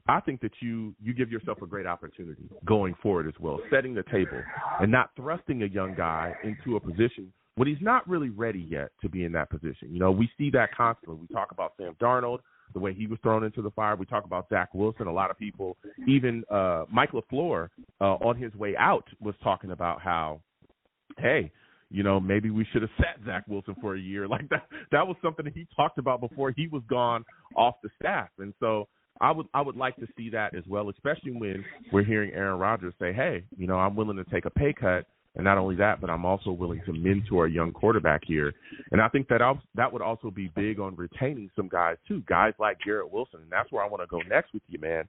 I think that you give yourself a great opportunity going forward as well, setting the table and not thrusting a young guy into a position when he's not really ready yet to be in that position. We see that constantly. We talk about Sam Darnold, the way he was thrown into the fire. We talk about Zach Wilson. A lot of people, even Mike LaFleur, on his way out was talking about how, hey, maybe we should have sat Zach Wilson for a year. Like that was something that he talked about before he was gone off the staff. And so I would like to see that as well, especially when we're hearing Aaron Rodgers say, hey, I'm willing to take a pay cut. And not only that, but I'm also willing to mentor a young quarterback here. And I think that would also be big on retaining some guys, too, guys like Garrett Wilson. And that's where I want to go next with you, man,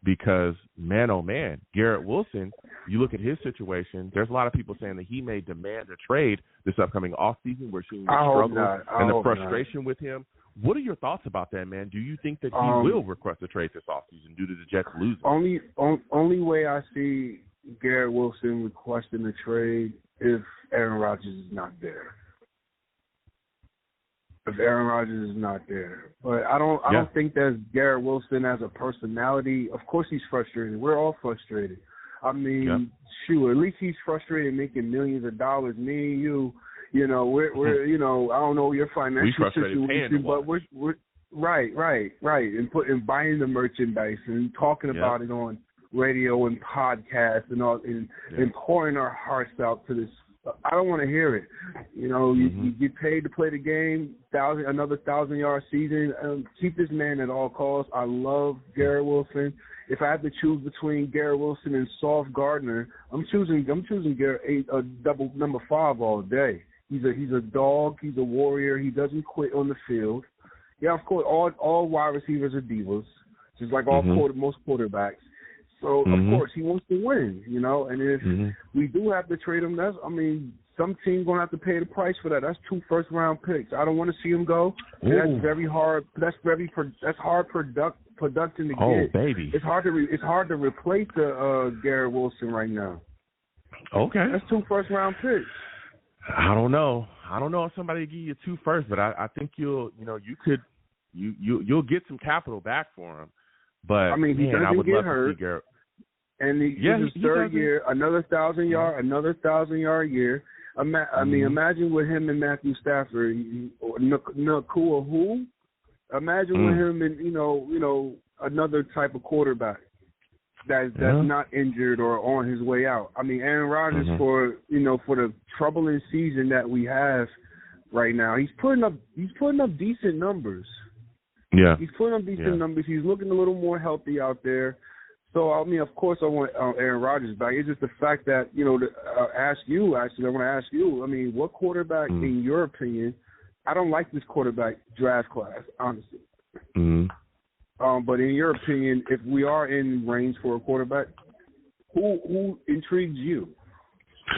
because, man, oh, man, Garrett Wilson, you look at his situation, there's a lot of people saying that he may demand a trade this upcoming offseason. We're seeing the struggle and the frustration with him. What are your thoughts about that, man? Do you think that he will request a trade this offseason due to the Jets losing? Only way I see Garrett Wilson requesting a trade if Aaron Rodgers is not there. if Aaron Rodgers is not there. But I don't think that Garrett Wilson as a personality. Of course he's frustrated. We're all frustrated. I mean, shoot, at least he's frustrated making millions of dollars. Me and you, we're I don't know your financial situation, but we're right, and buying the merchandise and talking about it on radio and podcasts and all, and pouring our hearts out to this. I don't want to hear it. You get paid to play the game, another 1,000-yard season. Keep this man at all costs. I love Garrett Wilson. If I had to choose between Garrett Wilson and Sauce Gardner, I'm choosing Garrett, a double number 5 all day. He's a dog. He's a warrior. He doesn't quit on the field. Yeah, of course, all wide receivers are divas, just like most quarterbacks. So, of course, he wants to win, and if we do have to trade him, some team's going to have to pay the price for that. That's 2 first-round picks. I don't want to see him go. That's very hard. That's hard production to get. Oh, baby. It's hard to replace the Garrett Wilson right now. Okay. That's 2 first-round picks. I don't know if somebody give you 2 first, but I think you'll get some capital back for him. But he doesn't get hurt. And this is his 3rd year, another 1,000-yard year. Imagine with him and Matthew Stafford, Nakua who? Imagine with him and another type of quarterback that's not injured or on his way out. Aaron Rodgers for the troubling season that we have right now, he's putting up decent numbers. Yeah, he's putting up decent numbers. He's looking a little more healthy out there. So, of course, I want Aaron Rodgers back. It's just the fact that, I want to ask you, what quarterback, in your opinion, I don't like this quarterback draft class, honestly. But in your opinion, if we are in range for a quarterback, who intrigues you?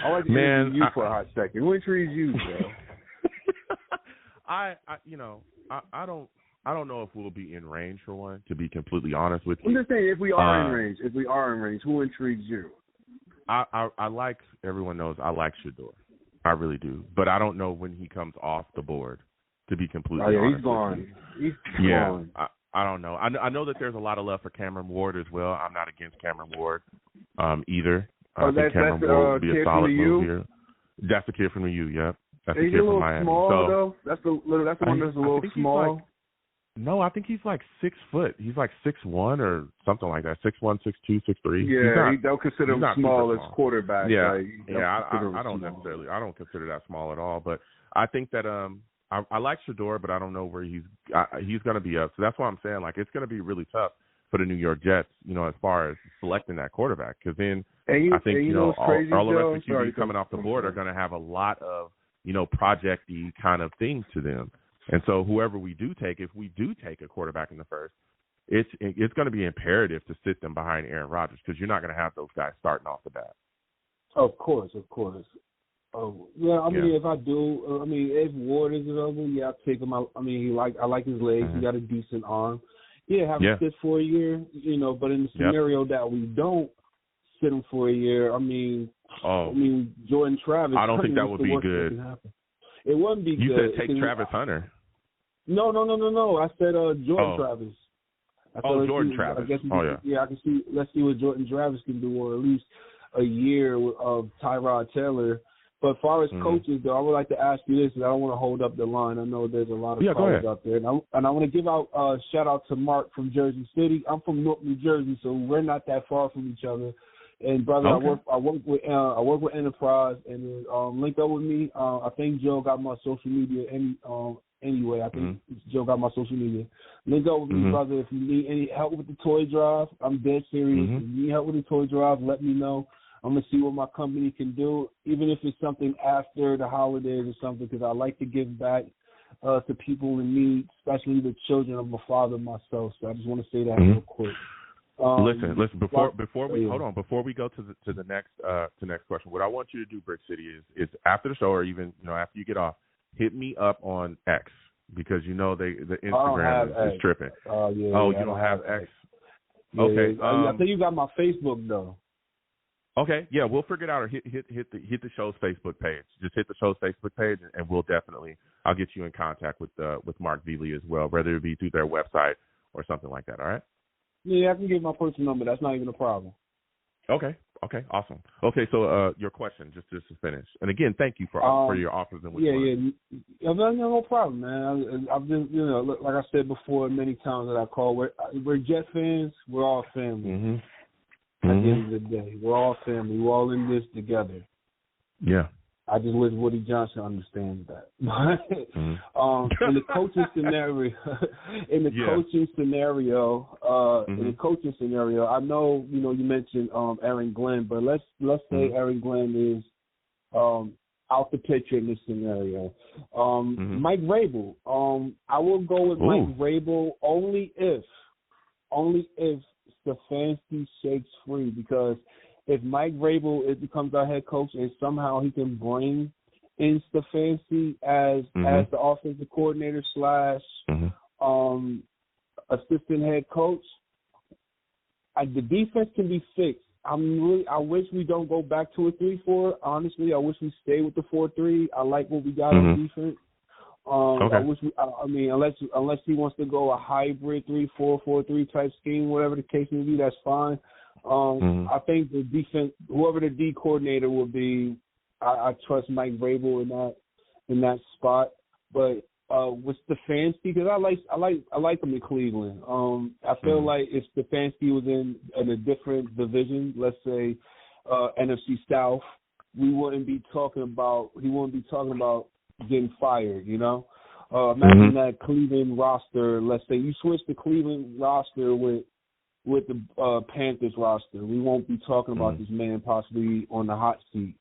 I'd like to interview you for a hot second. Who intrigues you, bro? I don't know if we'll be in range for one, to be completely honest with you. I'm just saying, if we are in range, who intrigues you? I like, everyone knows I like Shador. I really do. But I don't know when he comes off the board, to be completely honest. He's gone. He's gone. I don't know. I know that there's a lot of love for Cameron Ward as well. I'm not against Cameron Ward either. I think Cameron Ward would be a solid move here. That's the kid from the U, yeah. That's the kid from Miami. Small, though? That's the one that's a little small. No, I think he's like 6 foot. He's like 6'1" or something like that. 6'1", 6'2", 6'3". Yeah, don't consider him small as quarterback. Yeah, I don't necessarily. I don't consider that small at all. But I think that I like Shador, but I don't know where he's going to be up. So that's why I'm saying it's going to be really tough for the New York Jets, as far as selecting that quarterback. Because then I think all the rest of the QBs coming off the board are going to have a lot of project-y kind of things to them. And so whoever we do take, if we do take a quarterback in the first, it's going to be imperative to sit them behind Aaron Rodgers, because you're not going to have those guys starting off the bat. Of course. If I do, if Ward is available, I'll take him. I like his legs. He got a decent arm. Have him sit for a year, but in the scenario that we don't sit him for a year, Jordan Travis. I don't think that would be good. It wouldn't be good. You said take Travis Hunter. No. I said Jordan Travis. Jordan Travis. I can see. Let's see what Jordan Travis can do, or at least a year of Tyrod Taylor. But as far as coaches, though, I would like to ask you this, and I don't want to hold up the line. I know there's a lot of callers out there, and I want to give out a shout out to Mark from Jersey City. I'm from Newark, New Jersey, so we're not that far from each other. And brother, I work with Enterprise, and link up with me. I think Joe got my social media. Anyway, I think Joe got my social media. Link up with me, brother. If you need any help with the toy drive, I'm dead serious. If you need help with the toy drive, let me know. I'm gonna see what my company can do, even if it's something after the holidays or something, because I like to give back to people in need, especially the children of my father and myself. So I just want to say that real quick. Listen. Before we go to the next question, what I want you to do, Brick City, is after the show, or even after you get off, hit me up on X, because the Instagram is tripping. You don't have X. Okay. I think you got my Facebook though. Okay, yeah, we'll figure it out, or hit the show's Facebook page. Just hit the show's Facebook page, and I'll get you in contact with Mark Veely as well, whether it be through their website or something like that. All right? Yeah, I can give my personal number. That's not even a problem. Okay, awesome. Okay, so your question, just to finish, and again, thank you for your offers and no problem, man. I've been, like I said before, many times that I call, we're Jet fans. We're all family. Mm-hmm. At the end of the day, we're all family. We're all in this together. Yeah. I just wish Woody Johnson understands that. In the coaching scenario, in the coaching scenario, I know you mentioned Aaron Glenn, but let's say Aaron Glenn is out the picture in this scenario. Mike Vrabel. I will go with Mike Vrabel only if Stefanski shakes free, because if Mike Vrabel becomes our head coach and somehow he can bring in Stefanski as the offensive coordinator / assistant head coach, the defense can be fixed. I wish we don't go back to a 3-4. Honestly, I wish we stay with the 4-3. I like what we got on defense. I wish unless he wants to go a hybrid 3-4-4-3 type scheme, whatever the case may be, that's fine. I think the defense, whoever the D coordinator will be, I trust Mike Vrabel in that spot. But with Stefanski, because I like him in Cleveland. I feel like if Stefanski was in a different division, let's say NFC South, he wouldn't be talking about getting fired. Imagine that Cleveland roster. Let's say you switch the Cleveland roster with the Panthers roster. We won't be talking about this man possibly on the hot seat.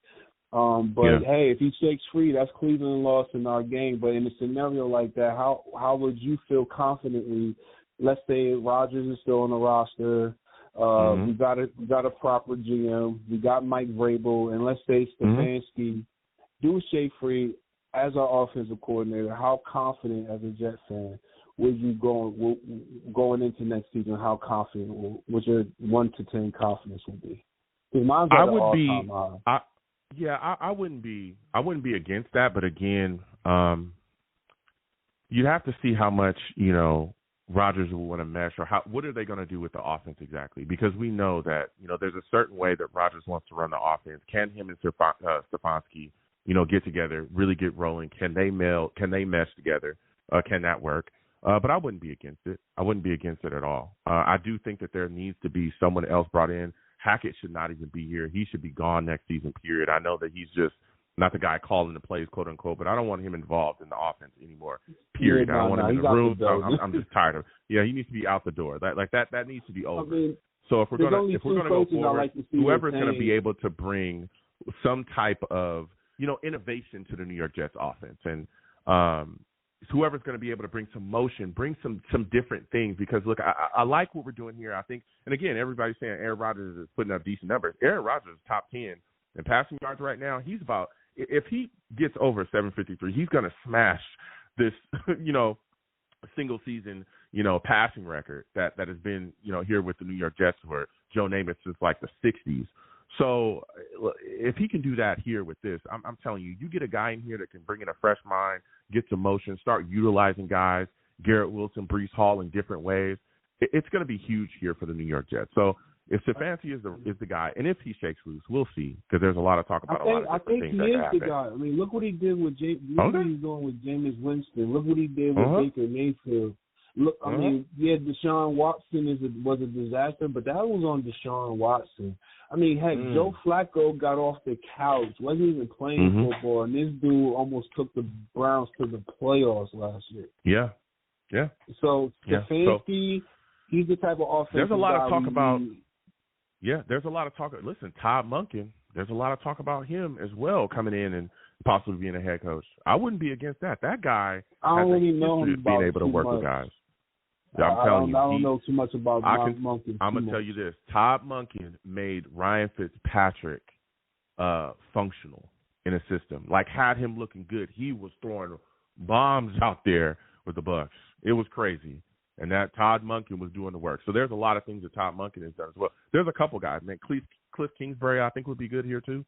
Hey, if he shakes free, that's Cleveland lost in our game. But in a scenario like that, how would you feel confidently? Let's say Rodgers is still on the roster. We got a proper GM. We got Mike Vrabel, and let's say Stefanski do shake free as our offensive coordinator. How confident, as a Jet fan, would you going into next season? How confident would your 1 to 10 confidence would be? I wouldn't be against that, but again, you'd have to see how much Rodgers will want to mesh, or what are they going to do with the offense exactly? Because we know that there's a certain way that Rodgers wants to run the offense. Can him and Stefanski get together, really get rolling? Can they mesh together? Can that work? But I wouldn't be against it. I wouldn't be against it at all. I do think that there needs to be someone else brought in. Hackett should not even be here. He should be gone next season, period. I know that he's just not the guy calling the plays, quote unquote, but I don't want him involved in the offense anymore, period. I don't want him in the room. I'm just tired of it. Yeah, he needs to be out the door. That needs to be over. So if we're gonna go forward, whoever's going to be able to bring some type of innovation to the New York Jets offense, and whoever's going to be able to bring some motion, bring some different things. Because look, I like what we're doing here. I think, and again, everybody's saying Aaron Rodgers is putting up decent numbers. Aaron Rodgers is top 10 in passing yards right now. He's about, if he gets over 753, he's going to smash this single season passing record that has been here with the New York Jets for Joe Namath since like the 60s. So if he can do that here with this, I'm telling you, you get a guy in here that can bring in a fresh mind, get some motion, start utilizing guys, Garrett Wilson, Breece Hall in different ways. It's going to be huge here for the New York Jets. So if Stefanski is the guy, and if he shakes loose, we'll see, because there's a lot of talk about I think he is the guy. I mean, look what he did with look what he's doing with Jameis Winston. Look what he did with Baker Mayfield. Look, I mean, Deshaun Watson was a disaster, but that was on Deshaun Watson. I mean, heck, Joe Flacco got off the couch, wasn't even playing football, and this dude almost took the Browns to the playoffs last year. Yeah. So Stefanski, he's the type of offensive there's a lot guy of talk about. Yeah, there's a lot of talk. Listen, Todd Monken, there's a lot of talk about him as well coming in and possibly being a head coach. I wouldn't be against that. That guy I don't really know him being able to work with guys. I'm telling you, I don't know too much about Monken. I'm going to tell you this. Todd Monken made Ryan Fitzpatrick functional in a system. Like, had him looking good. He was throwing bombs out there with the Bucs. It was crazy. And that Todd Monken was doing the work. So there's a lot of things that Todd Monken has done as well. There's a couple guys, man. Cleve Cliff Kingsbury, I think, would be good here too.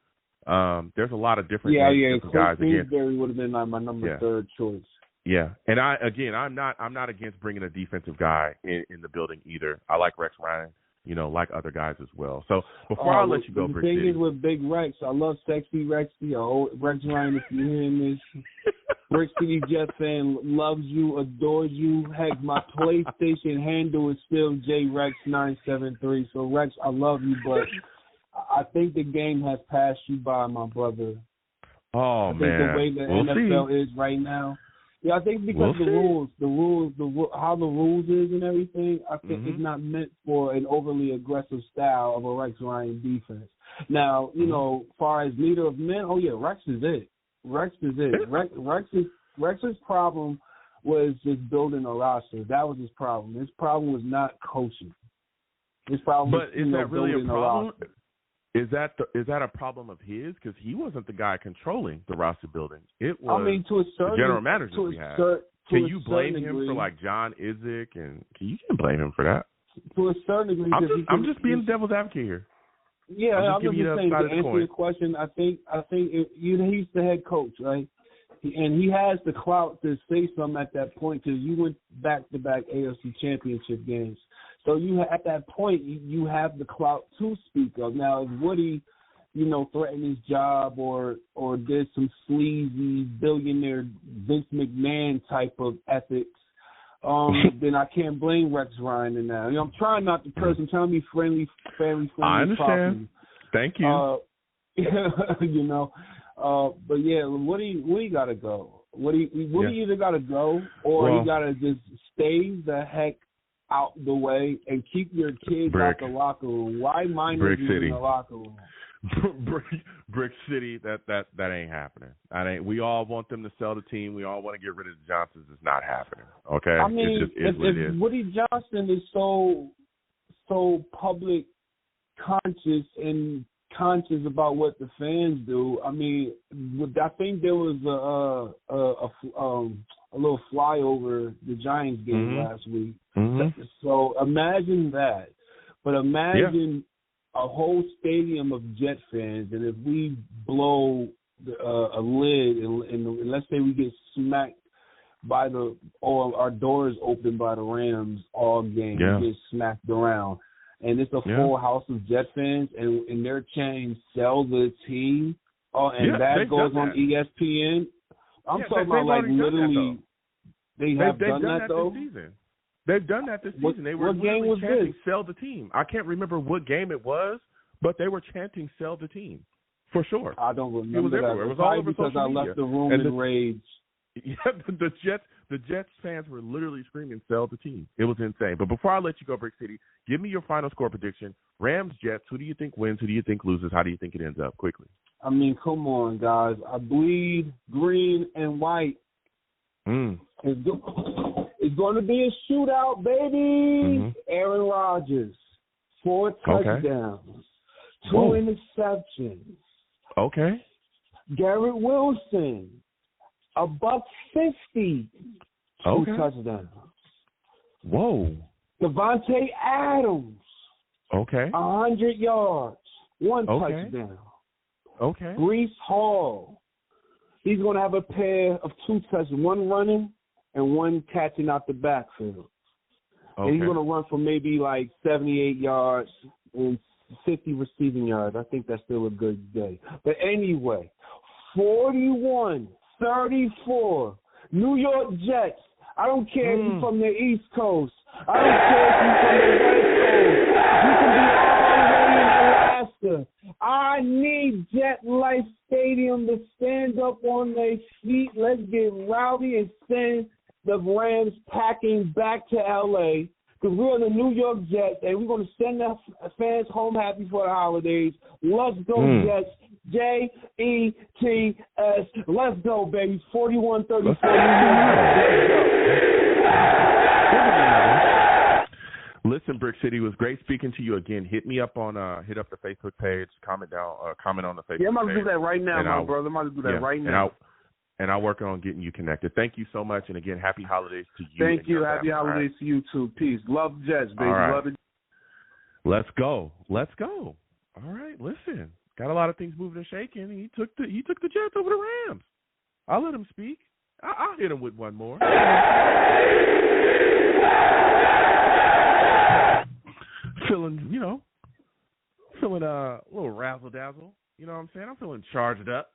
There's a lot of different Cliff guys. Kingsbury would have been like my number third choice. Yeah, and I'm not against bringing a defensive guy in the building either. I like Rex Ryan, like other guys as well. So before I let you go, the Brick thing City. is with Big Rex, I love Sexy Rexy. Rex Ryan, if you're hearing this, Brick City Jet fan loves you, adores you. Heck, my PlayStation handle is still JRex973. So Rex, I love you, but I think the game has passed you by, my brother. Oh, I think man. the way the NFL is right now. Yeah, I think because the rules, how the rules is and everything, I think it's not meant for an overly aggressive style of a Rex Ryan defense. Now, as far as leader of men, Rex is it. Rex's problem was just building a roster. That was his problem. His problem was not coaching. His problem was is that really building a problem? A roster. Is that a problem of his? Because he wasn't the guy controlling the roster building. It was to a certain, the general manager we had. Can you blame him for like John Izek? And you can't blame him for that. To a certain degree. I'm just being the devil's advocate here. Yeah, I'm just saying to answer your question. I think he's the head coach, right? And he has the clout to say something at that point because you went back-to-back AFC Championship games. So at that point, you have the clout to speak of. Now, if Woody, threatened his job or did some sleazy billionaire Vince McMahon type of ethics, then I can't blame Rex Ryan in that. I'm trying not to curse. I'm trying to be family friendly. I understand. Thank you. But yeah, Woody got to go. Woody either got to go or he got to just stay the heck out the way and keep your kids out the locker room. Why minors in the locker room? Brick City, that ain't happening. We all want them to sell the team. We all want to get rid of the Johnsons. It's not happening. Okay, I mean, if Woody Johnson is so public conscious and conscious about what the fans do. I mean, I think there was a little flyover the Giants game last week. So imagine that. But imagine a whole stadium of Jet fans, and if we blow a lid and let's say we get smacked by or our doors open by the Rams all game, get smacked around. And it's a full house of Jet fans, and they're chanting "sell the team," and that goes on ESPN. I'm talking about like literally. They've done that though. This season. They've done that this season. They were what game was chanting this? "Sell the team." I can't remember what game it was, but they were chanting "Sell the team" for sure. I don't remember. It was everywhere. It was all over because social media. I left the room in rage. Yeah, the Jets fans were literally screaming, "Sell the team." It was insane. But before I let you go, Brick City, give me your final score prediction. Rams, Jets, who do you think wins? Who do you think loses? How do you think it ends up? Quickly. I mean, come on, guys. I bleed green and white. It's going to be a shootout, baby. Aaron Rodgers, 4 touchdowns, 2 interceptions. Okay. Garrett Wilson, $150, 2 touchdowns. Whoa. Devontae Adams, 100 yards, 1 touchdown. Okay. Breece Hall, he's going to have a pair of 2 touchdowns, 1 running and 1 catching out the backfield. And he's going to run for maybe like 78 yards and 50 receiving yards. I think that's still a good day. But anyway, 41-34, New York Jets. I don't care if you're from the East Coast. I don't care if you're from the West Coast. You can be already in Alaska. I need Jet Life Stadium to stand up on their feet. Let's get rowdy and send the Rams packing back to L.A. because we're the New York Jets, and we're going to send the fans home happy for the holidays. Let's go, Jets. Jets. Let's go, baby. 41-34. Let's go. Listen, Brick City, it was great speaking to you again. Hit me up on hit up the Facebook page. Comment on the Facebook page. Yeah, I'm about to do that right now, my brother. I'm about to do that right now. And I'll work on getting you connected. Thank you so much. And again, happy holidays to you. Thank you. Happy holidays to you, too. Peace. Love Jets, baby. All right. Love it. Let's go. All right, listen. Got a lot of things moving and shaking. He took the Jets over the Rams. I'll let him speak. I'll hit him with one more. Feeling a little razzle dazzle. You know what I'm saying? I'm feeling charged up.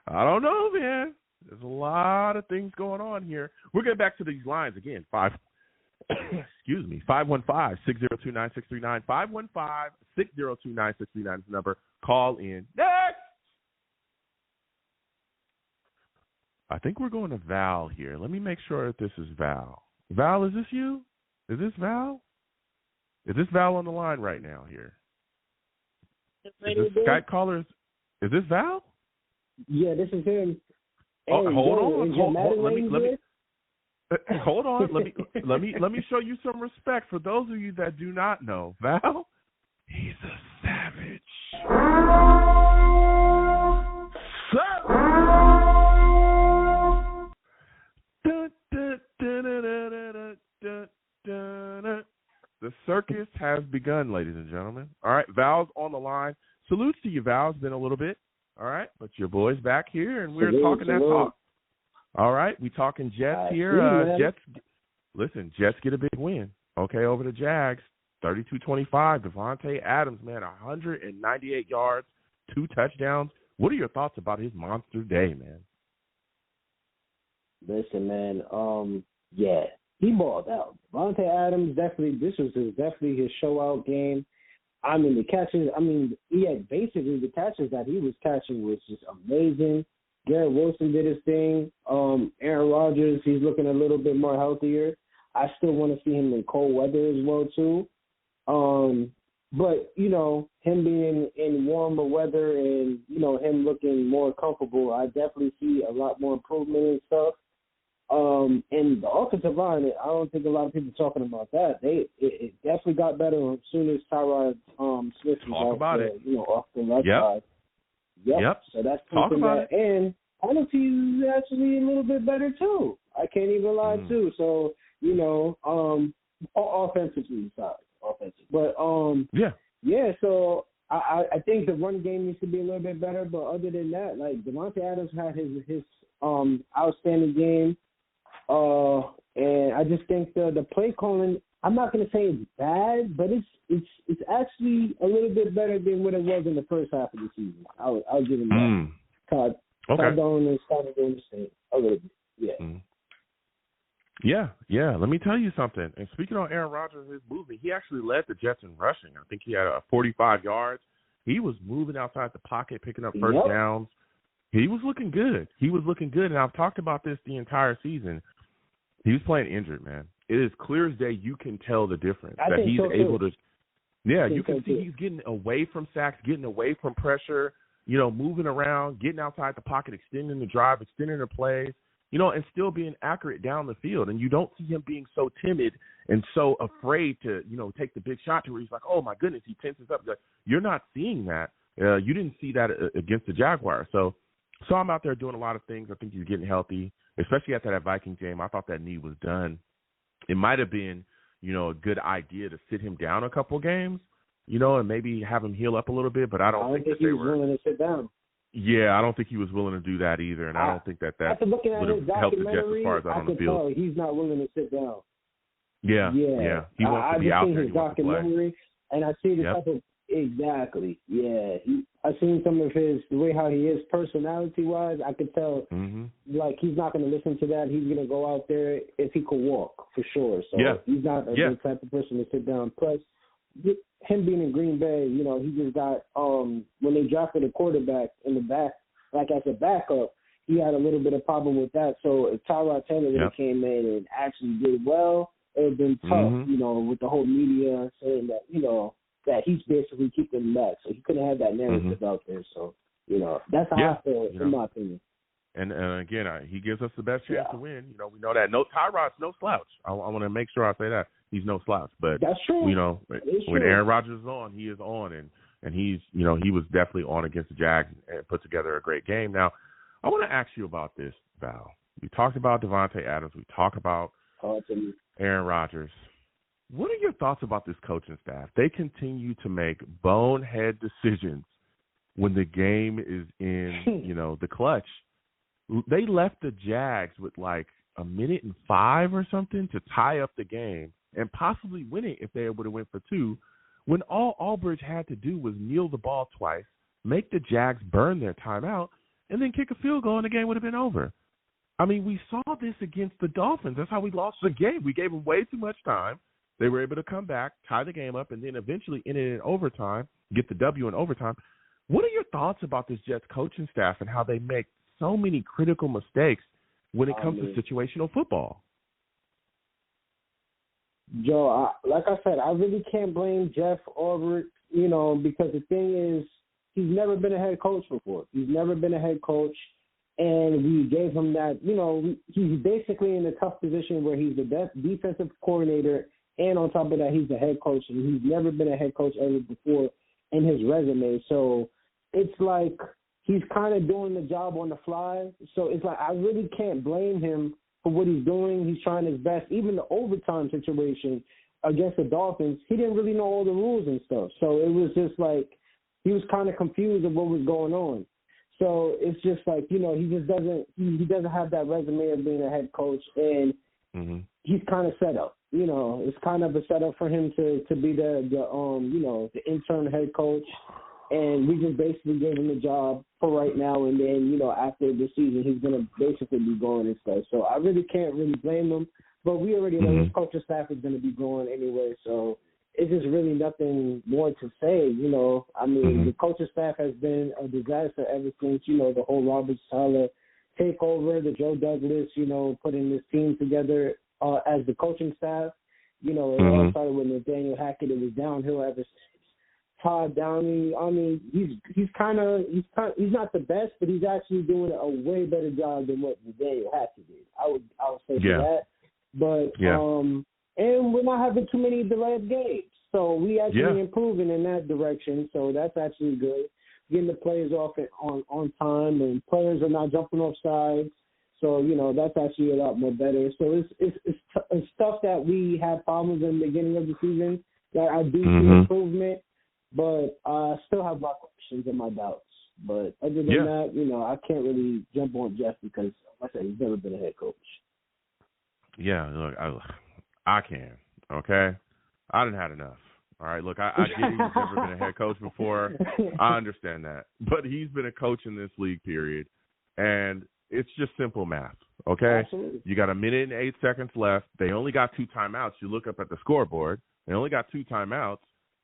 I don't know, man. There's a lot of things going on here. We'll get back to these lines again. 515-602-9639. 515-602-9639 is the number. Call in. Next! I think we're going to Val here. Let me make sure that this is Val. Val, is this you? Is this Val? Is this Val on the line right now here? Is this Skype caller? Is this Val? Yeah, this is him. Oh, hey, hold yo, on. Hold on. Let me show you some respect. For those of you that do not know, Val, he's a savage. The circus has begun, ladies and gentlemen. All right, Val's on the line. Salutes to you, Val. It's been a little bit. All right, but your boy's back here, and we're talking that talk. All right, we talking Jets here. Jets get a big win, okay, over the Jags, 32-25. Davante Adams, man, 198 yards, 2 touchdowns. What are your thoughts about his monster day, man? Listen, man, yeah, he balled out. Davante Adams, this was definitely his show-out game. I mean, the catches, basically the catches that he was catching was just amazing. Garrett Wilson did his thing. Aaron Rodgers, he's looking a little bit more healthier. I still want to see him in cold weather as well, too. But, him being in warmer weather and, him looking more comfortable, I definitely see a lot more improvement and stuff. And the offensive line, I don't think a lot of people are talking about that. It definitely got better as soon as Tyrod Smith was off the left side. Yep. So that's something that, and penalties is actually a little bit better too. I can't even lie too. So offensively, but So I think the run game needs to be a little bit better. But other than that, like Davante Adams had his outstanding game. And I just think the play calling, I'm not going to say it's bad, but it's actually a little bit better than what it was in the first half of the season. I'll give him that. Todd Dolan started doing the same a little bit. Yeah. Yeah. Let me tell you something. And speaking on Aaron Rodgers and his movement, he actually led the Jets in rushing. I think he had 45 yards. He was moving outside the pocket, picking up first downs. He was looking good. And I've talked about this the entire season. He was playing injured, man. It is clear as day. You can tell the difference that he's able to. Yeah, you can see he's getting away from sacks, getting away from pressure. Moving around, getting outside the pocket, extending the drive, extending the plays. And still being accurate down the field. And you don't see him being so timid and so afraid to, take the big shot to where he's like, oh my goodness, he tenses up. You're not seeing that. You didn't see that against the Jaguars. So I'm out there doing a lot of things. I think he's getting healthy, especially after that Vikings game. I thought that knee was done. It might have been, a good idea to sit him down a couple games, and maybe have him heal up a little bit. But I don't think he was willing to sit down. Yeah, I don't think he was willing to do that either, and I don't think that would have helped the Jets as far as out on the field. He's not willing to sit down. Yeah. He wants to be out there. He wants to play. And I see the type of exactly. Yeah, I've seen some of the way how he is personality-wise. I could tell, like he's not going to listen to that. He's going to go out there if he could walk for sure. So he's not the type of person to sit down. Plus, him being in Green Bay, he just got when they drafted a quarterback in the back, like as a backup, he had a little bit of problem with that. So if Tyrod Taylor would have came in and actually did well, it would have been tough, with the whole media saying that, that he's basically keeping him back. So he couldn't have that narrative out there. So, that's how I feel, in my opinion. And again, he gives us the best chance to win. We know that. No, Tyrod's no slouch. I want to make sure I say that. He's no slouch. But, that's true. When Aaron Rodgers is on, he is on. And he's, he was definitely on against the Jags and put together a great game. Now, I want to ask you about this, Val. We talked about Davante Adams. We talked about Aaron Rodgers. What are your thoughts about this coaching staff? They continue to make bonehead decisions when the game is in, the clutch. They left the Jags with like 1:05 or something to tie up the game and possibly win it if they would have went for 2, when all Albridge had to do was kneel the ball twice, make the Jags burn their timeout, and then kick a field goal and the game would have been over. I mean, we saw this against the Dolphins. That's how we lost the game. We gave them way too much time. They were able to come back, tie the game up, and then eventually end it in overtime, get the W in overtime. What are your thoughts about this Jets coaching staff and how they make so many critical mistakes when it comes to situational football? Joe, like I said, I really can't blame Jeff Albrecht, because the thing is, he's never been a head coach before. He's never been a head coach, and we gave him that, he's basically in a tough position where he's the best defensive coordinator, and on top of that, he's the head coach, and he's never been a head coach ever before in his resume. So it's like he's kind of doing the job on the fly. So it's like I really can't blame him for what he's doing. He's trying his best. Even the overtime situation against the Dolphins, he didn't really know all the rules and stuff. So it was just like he was kind of confused of what was going on. So it's just like, he just doesn't have that resume of being a head coach, and he's kind of set up. It's kind of a setup for him to be the interim head coach. And we just basically gave him the job for right now, and then, after the season, he's going to basically be going and stuff. So I really can't really blame him. But we already know his coaching staff is going to be going anyway, so it's just really nothing more to say, I mean, the coaching staff has been a disaster ever since, the whole Robert Saleh takeover, the Joe Douglas, putting this team together as the coaching staff. It all started with Nathaniel Hackett. It was downhill ever since. Todd Downing, I mean, he's not the best, but he's actually doing a way better job than what Nathaniel Hackett did. I would say that. But and we're not having too many delayed games, so we actually improving in that direction. So that's actually good. Getting the players off on time, and players are not jumping off sides. So that's actually a lot more better. So it's stuff that we had problems in the beginning of the season that I do see improvement. But I still have my questions and my doubts. But other than that, I can't really jump on Jeff because, like I said, he's never been a head coach. Yeah, look, I can, okay? I done had enough. All right, look, I get he's never been a head coach before. I understand that. But he's been a coach in this league, period. And it's just simple math, okay? Absolutely. You got 1 minute and 8 seconds left. They only got 2 timeouts. You look up at the scoreboard. They only got 2 timeouts.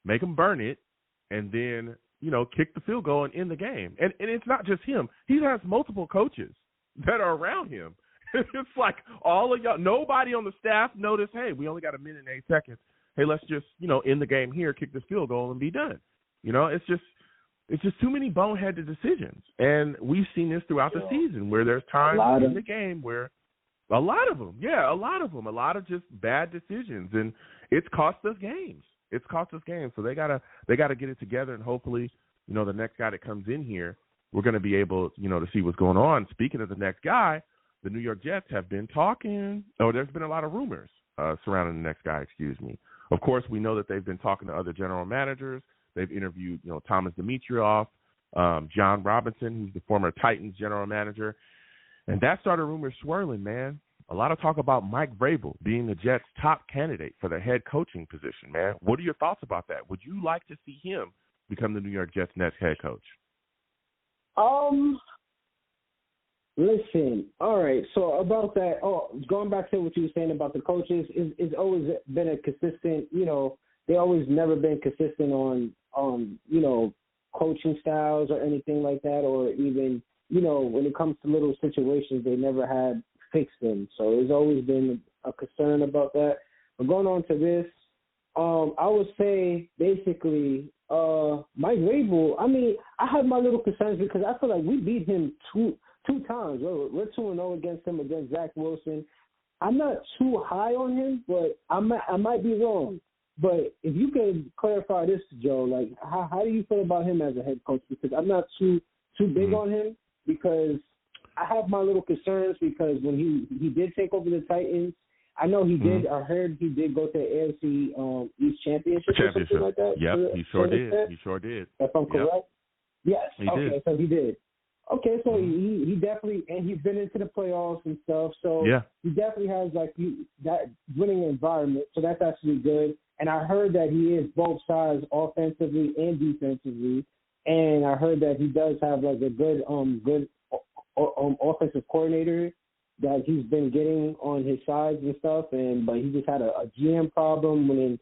Make them burn it. And then, kick the field goal and end the game. And it's not just him. He has multiple coaches that are around him. It's like all of y'all, nobody on the staff noticed, hey, we only got 1 minute and 8 seconds. Hey, let's just, end the game here, kick this field goal and be done. It's just too many boneheaded decisions. And we've seen this throughout the season where there's times in the game where a lot of them, a lot of just bad decisions. And it's cost us games. So they gotta get it together, and hopefully, the next guy that comes in here, we're gonna be able, to see what's going on. Speaking of the next guy, the New York Jets have been talking. There's been a lot of rumors surrounding the next guy. Of course, we know that they've been talking to other general managers. They've interviewed, Thomas Dimitroff, John Robinson, who's the former Titans general manager, and that started rumors swirling, man. A lot of talk about Mike Vrabel being the Jets' top candidate for the head coaching position, man. What are your thoughts about that? Would you like to see him become the New York Jets' next head coach? Listen, all right, so about that, going back to what you were saying about the coaches, it's always been a consistent, they always never been consistent on coaching styles or anything like that, or even, when it comes to little situations, they never had fix them. So there's always been a concern about that. But going on to this, I would say basically Mike Vrabel, I mean, I have my little concerns because I feel like we beat him two times. We're 2-0 against him, against Zach Wilson. I'm not too high on him, but I might be wrong. But if you can clarify this, Joe, like how do you feel about him as a head coach? Because I'm not too big on him, because I have my little concerns, because when he did take over the Titans, I know he did. I heard he did go to the AFC East Championship or something like that. Yep, he sure did. He sure did. If I'm correct. Yes. He did. So he did. Okay, so he definitely, and he's been into the playoffs and stuff. So he definitely has that winning environment. So that's actually good. And I heard that he is both sides, offensively and defensively. And I heard that he does have like a good offensive coordinator that he's been getting on his sides and stuff. But he just had a GM problem when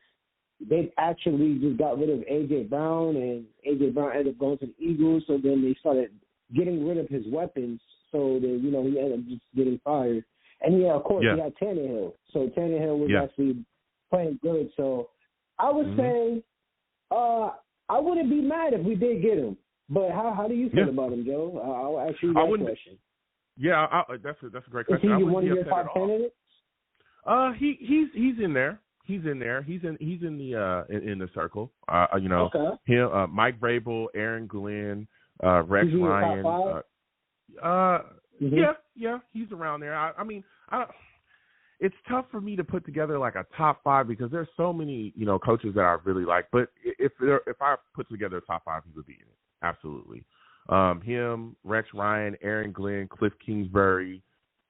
they actually just got rid of A.J. Brown, and A.J. Brown ended up going to the Eagles. So then they started getting rid of his weapons. So that he ended up just getting fired. And of course, he had Tannehill. So Tannehill was actually playing good. So I would say I wouldn't be mad if we did get him. But how do you feel about him, Joe? I'll ask you that question. Yeah, that's a great question. Is he one of your top candidates? He's in there. He's in there. He's in the circle. Him, Mike Vrabel, Aaron Glenn, Rex Ryan. Top five? Yeah, he's around there. I mean, it's tough for me to put together like a top five because there's so many coaches that I really like. But if I put together a top five, he would be in it. Absolutely. Him, Rex Ryan, Aaron Glenn, Cliff Kingsbury,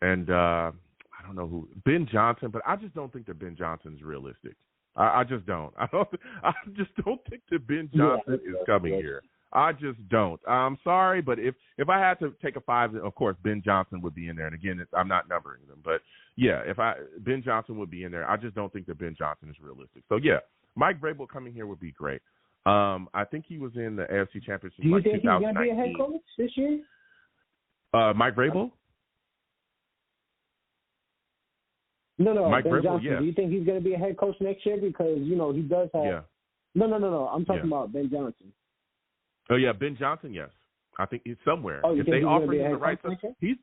and I don't know who, Ben Johnson, but I just don't think that Ben Johnson's realistic. I just don't. I just don't think that Ben Johnson is coming here. I just don't. I'm sorry, but if I had to take a five, of course Ben Johnson would be in there. And again, I'm not numbering them, but yeah, Ben Johnson would be in there. I just don't think that Ben Johnson is realistic. So yeah, Mike Vrabel coming here would be great. I think he was in the AFC Championship. Do you think he's going to be a head coach this year? Mike Vrabel? No, Mike Ben Vrabel, Johnson. yes. Do you think he's going to be a head coach next year? Because, he does have... Yeah. No. I'm talking about Ben Johnson. Oh, yeah, Ben Johnson, yes. I think he's somewhere. Oh, you if think they he's offer be him the right stuff, he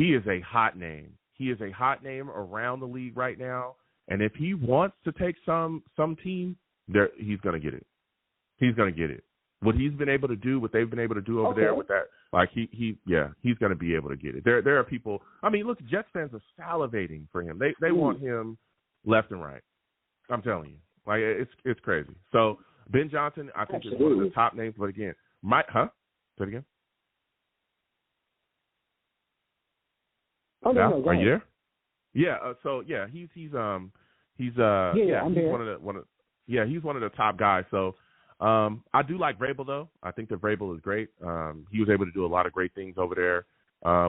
is a hot name. He is a hot name around the league right now. And if he wants to take some team, he's going to get it. He's going to get it. What he's been able to do, what they've been able to do over there with that, like he's going to be able to get it. There are people. I mean, look, Jets fans are salivating for him. They want him left and right. I'm telling you, like it's crazy. So Ben Johnson, I think, is one of the top names. But again, Say it again. Oh no, are you there? Yeah. He's one of the top guys. So I do like Vrabel though. I think that Vrabel is great. He was able to do a lot of great things over there.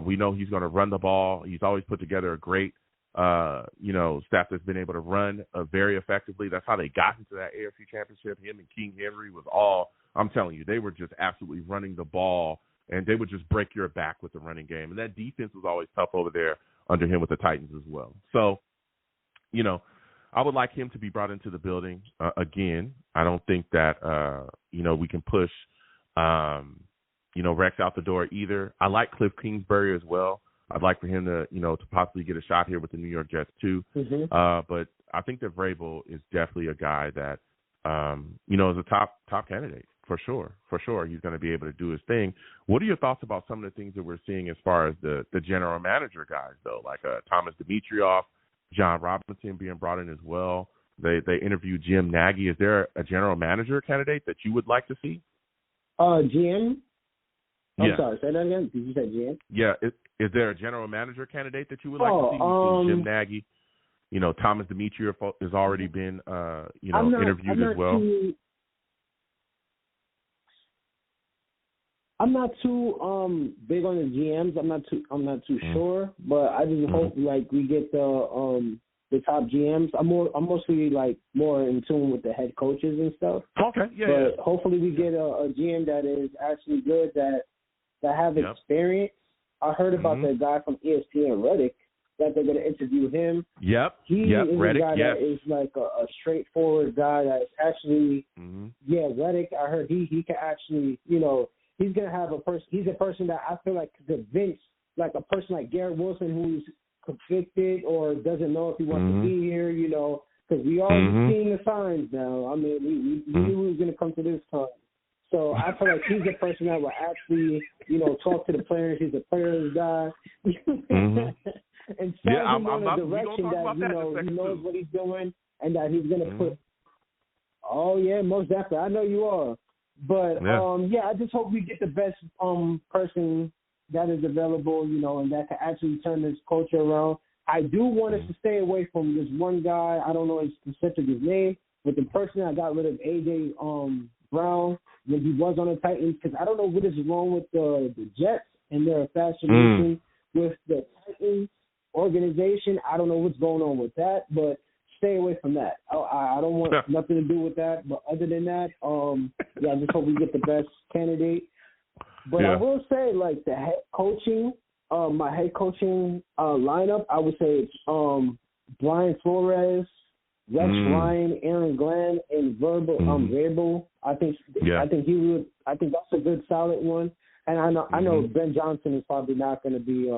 We know he's going to run the ball. He's always put together a great staff that's been able to run very effectively. That's how they got into that AFC Championship. Him and King Henry was all. I'm telling you, they were just absolutely running the ball, and they would just break your back with the running game. And that defense was always tough over there under him with the Titans as well. So, I would like him to be brought into the building again. I don't think that we can push Rex out the door either. I like Cliff Kingsbury as well. I'd like for him to to possibly get a shot here with the New York Jets too. But I think that Vrabel is definitely a guy that is a top candidate for sure. For sure, he's going to be able to do his thing. What are your thoughts about some of the things that we're seeing as far as the general manager guys though, like Thomas Dimitroff, John Robinson being brought in as well? They interviewed Jim Nagy. Is there a general manager candidate that you would like to see? GM? I'm sorry, say that again. Did you say GM? Yeah. Is there a general manager candidate that you would like to see? Jim Nagy. Thomas Dimitroff has already been interviewed as well. I'm not too big on the GMs. I'm not too sure, but I just hope like we get the top GMs. I'm mostly like more in tune with the head coaches and stuff. Okay, But hopefully we get a GM that is actually good, that have experience. I heard about the guy from ESPN, Reddick, that they're going to interview him. He is Reddick, a guy that is like a straightforward guy that's actually, Reddick. I heard he can actually, he's going to have he's a person that I feel like could convince, like a person like Garrett Wilson who's convicted or doesn't know if he wants to be here, because we are seeing the signs now. I mean, we knew he was going to come to this time. So I feel like he's a person that will actually, talk to the players. He's a players guy. and set him on a direction that, you know, he knows what he's doing and that he's going to put. Oh, yeah, most definitely. I know you are. But, I just hope we get the best person that is available, you know, and that can actually turn this culture around. I do want us to stay away from this one guy. I don't know his name, but the person that got rid of A.J. Brown when he was on the Titans, because I don't know what is wrong with the Jets and their fascination with the Titans organization. I don't know what's going on with that, but stay away from that. I don't want nothing to do with that. But other than that, I just hope we get the best candidate. But I will say, like, the head coaching, my head coaching lineup, I would say it's Brian Flores, Rex Ryan, Aaron Glenn, and Vrabel. I think that's a good solid one. And I know Ben Johnson is probably not going to be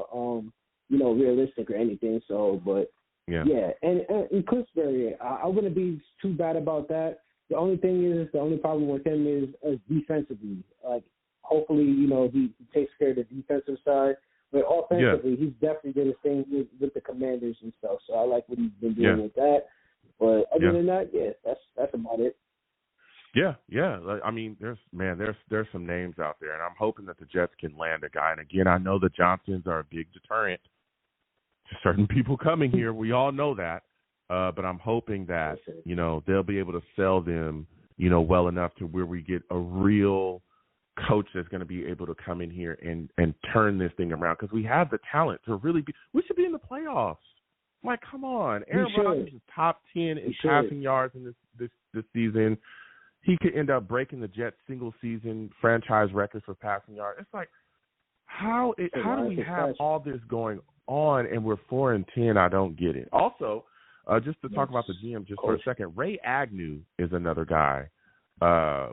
realistic or anything. So, but and Clisbury, I wouldn't be too bad about that. The only problem with him is defensively. Like, hopefully, you know, he takes care of the defensive side. But offensively, he's definitely did his thing with the Commanders and stuff. So I like what he's been doing with that. But other than that, that's about it. Yeah. I mean, there's some names out there, and I'm hoping that the Jets can land a guy. And again, I know the Johnsons are a big deterrent to certain people coming here. We all know that. But I'm hoping that, you know, they'll be able to sell them, you know, well enough to where we get a real coach that's going to be able to come in here and turn this thing around, because we have the talent to really be. We should be in the playoffs. Like, come on, Aaron Rodgers is top 10 in passing yards in this season. He could end up breaking the Jets single season franchise record for passing yards. It's like, how do we have all this going on and we're 4-10? I don't get it. Also, just to talk about the GM just for a second, Ray Agnew is another guy.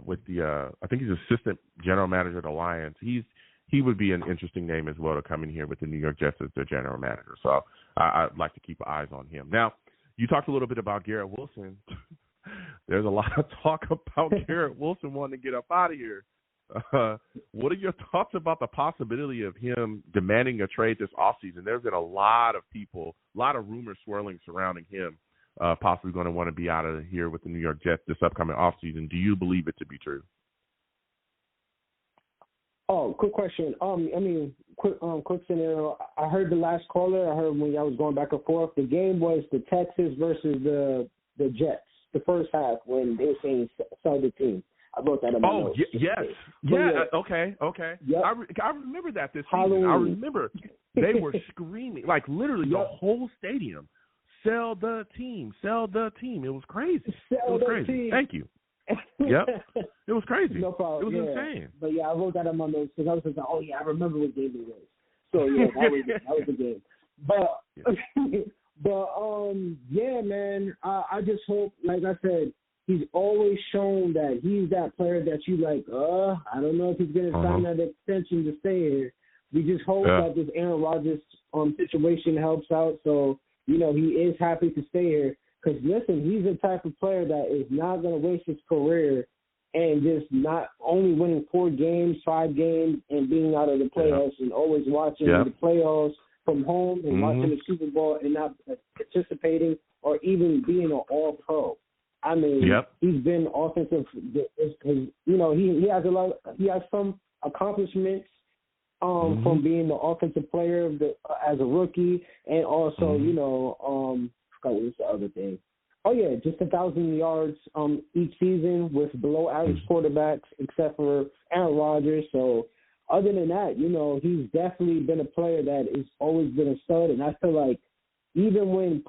With the I think he's assistant general manager of the Lions. He would be an interesting name as well to come in here with the New York Jets as their general manager. So I'd like to keep eyes on him. Now, you talked a little bit about Garrett Wilson. There's a lot of talk about Garrett Wilson wanting to get up out of here. What are your thoughts about the possibility of him demanding a trade this offseason? There's been a lot of rumors swirling surrounding him. Possibly going to want to be out of here with the New York Jets this upcoming offseason. Do you believe it to be true? Oh, quick question. Quick scenario. I heard the last caller. I heard when y'all was going back and forth. The game was the Texans versus the Jets. The first half when they were saying sell the team. I wrote that in my notes. Okay. Yep. I remember that this Halloween. season. I remember they were screaming, like literally the whole stadium. Sell the team. It was crazy. Team. Thank you. Yep. It was crazy. No problem. It was insane. But I wrote that on my notes because I was thinking, I remember what game it was. So that was the game. But man, I just hope, like I said, he's always shown that he's that player that you like. I don't know if he's going to sign that extension to stay here. We just hope that this Aaron Rodgers situation helps out. So, you know, he is happy to stay here. Because, listen, he's the type of player that is not going to waste his career and just not only winning 5 games, and being out of the playoffs and always watching the playoffs from home and watching the Super Bowl and not participating or even being an all-pro. I mean, he's been offensive. You know, he has some accomplishments from being the offensive player as a rookie, and also, you know, what was the other thing? Oh, yeah, just 1,000 yards each season with below-average quarterbacks, except for Aaron Rodgers. So, other than that, you know, he's definitely been a player that has always been a stud. And I feel like even when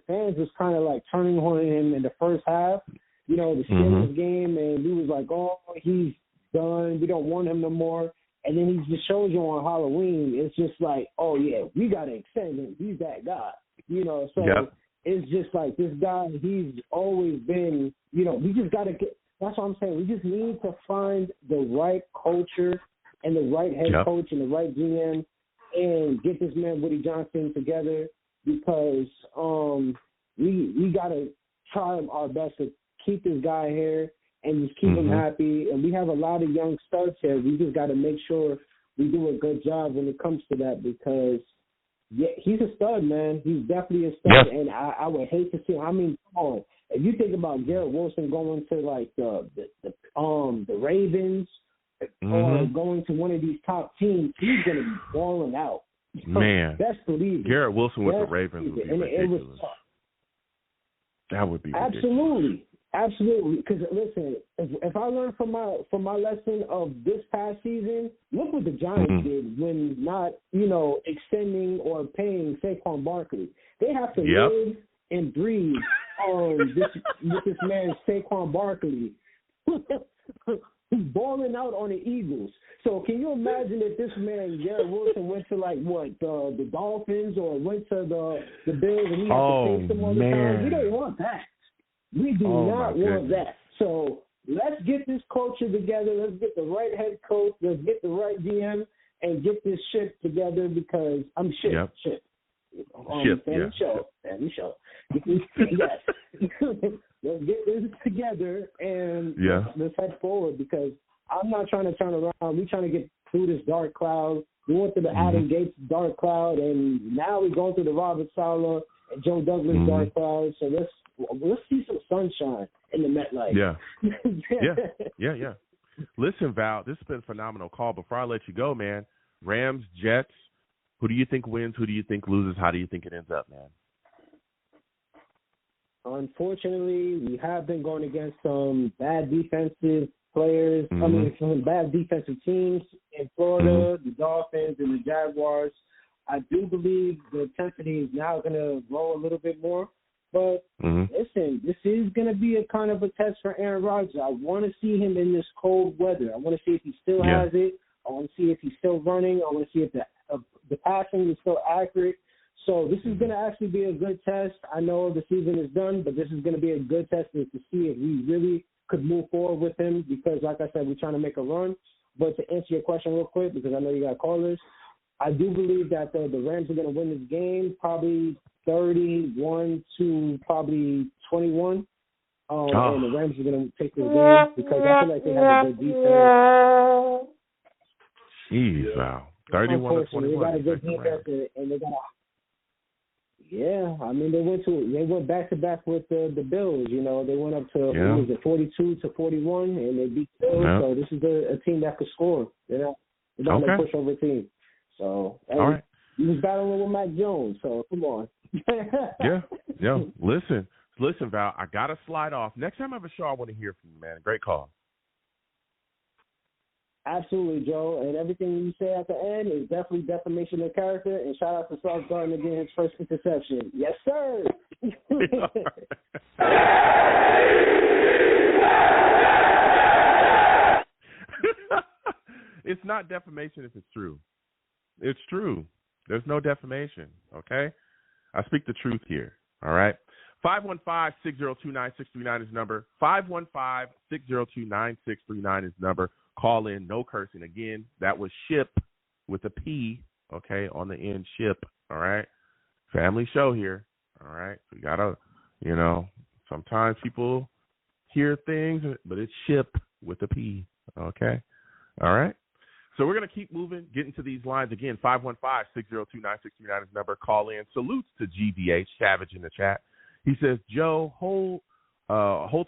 fans was kind of like turning on him in the first half, you know, the Steelers game, and we was like, oh, he's done. We don't want him no more. And then he just shows you on Halloween. It's just like, oh, yeah, we got to extend him. He's that guy. You know, so it's just like this guy, he's always been, you know, we just got to get, that's what I'm saying. We just need to find the right culture and the right head coach and the right GM and get this man, Woody Johnson, together, because we got to try our best to keep this guy here and just keep him happy. And we have a lot of young studs here. We just got to make sure we do a good job when it comes to that, because Yeah, he's a stud, man. He's definitely a stud, and I would hate to see him. I mean, come on. If you think about Garrett Wilson going to like the Ravens or going to one of these top teams, he's going to be balling out. Man, best believe it. Garrett Wilson with the Ravens would be ridiculous. That would be ridiculous. Absolutely. Because listen, if I learn from my lesson of this past season, look what the Giants did when not extending or paying Saquon Barkley. They have to live and breathe on this man Saquon Barkley, who's balling out on the Eagles. So can you imagine if this man Garrett Wilson went to the Dolphins or went to the Bills and he had to face them all the time? We don't want that. We do not want that. So let's get this culture together. Let's get the right head coach. Let's get the right GM and get this shit together because I'm shit. Show. Yes. Let's get this together and let's head forward because I'm not trying to turn around. We're trying to get through this dark cloud. We went through the Adam Gates dark cloud, and now we're going through the Robert Saleh and Joe Douglas dark cloud. So let's see some sunshine in the MetLife. Yeah. Listen, Val, this has been a phenomenal call. Before I let you go, man, Rams, Jets, who do you think wins? Who do you think loses? How do you think it ends up, man? Unfortunately, we have been going against some bad defensive players. I mean, some bad defensive teams in Florida, the Dolphins and the Jaguars. I do believe the intensity is now going to grow a little bit more. But listen, this is going to be a kind of a test for Aaron Rodgers. I want to see him in this cold weather. I want to see if he still has it. I want to see if he's still running. I want to see if the passing is still accurate. So this is going to actually be a good test. I know the season is done, but this is going to be a good test to see if we really could move forward with him because, like I said, we're trying to make a run. But to answer your question real quick, because I know you got callers, I do believe that the Rams are going to win this game, probably 31 to probably 21. And the Rams are going to take this game because I feel like they have a good defense. Jeez, wow. 31 to 21. They got a good defense, and they got I mean, they went back to back with the Bills. They went up to 42 to 41, and they beat the Bills. So this is a team that could score. They're not a pushover team. So he was battling with Mac Jones. So come on. Listen, Val, I gotta slide off. Next time I have a show, I want to hear from you, man. Great call. Absolutely, Joe. And everything you say at the end is definitely defamation of character. And shout out to Sauce Gardner getting his first interception. Yes, sir. It's not defamation if it's true. It's true. There's no defamation, okay? I speak the truth here, all right? 515-602-9639 is number. 515-602-9639 is number. Call in, no cursing. Again, that was ship with a P, okay, on the end, ship, all right? Family show here, all right? We got to, sometimes people hear things, but it's ship with a P, okay? All right? So we're going to keep moving, getting to these lines. Again, 515-602-9639 is number. Call in. Salutes to GVH, Savage in the chat. He says, Joe, whole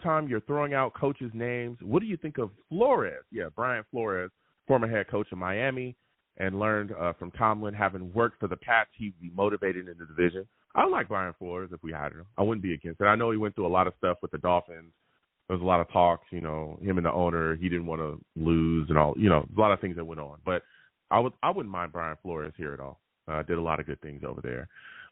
time you're throwing out coaches' names. What do you think of Flores? Yeah, Brian Flores, former head coach of Miami, and learned from Tomlin, having worked for the Pats, he'd be motivated in the division. I like Brian Flores if we hired him. I wouldn't be against it. I know he went through a lot of stuff with the Dolphins. There was a lot of talks, him and the owner, he didn't want to lose and all, a lot of things that went on. But I wouldn't mind Brian Flores here at all. Did a lot of good things over there.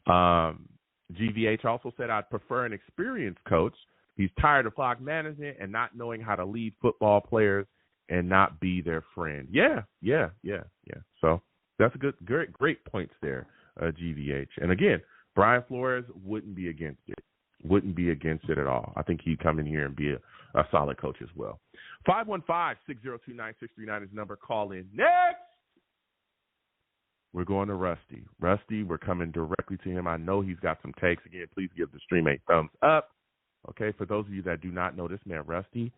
GVH also said, I'd prefer an experienced coach. He's tired of clock management and not knowing how to lead football players and not be their friend. Yeah. So that's a great points there, GVH. And again, Brian Flores wouldn't be against it. Wouldn't be against it at all. I think he'd come in here and be a solid coach as well. 515-602-9639 is number. Call in. Next, we're going to Rusty. Rusty, we're coming directly to him. I know he's got some takes. Again, please give the stream a thumbs up. Okay, for those of you that do not know this man, Rusty,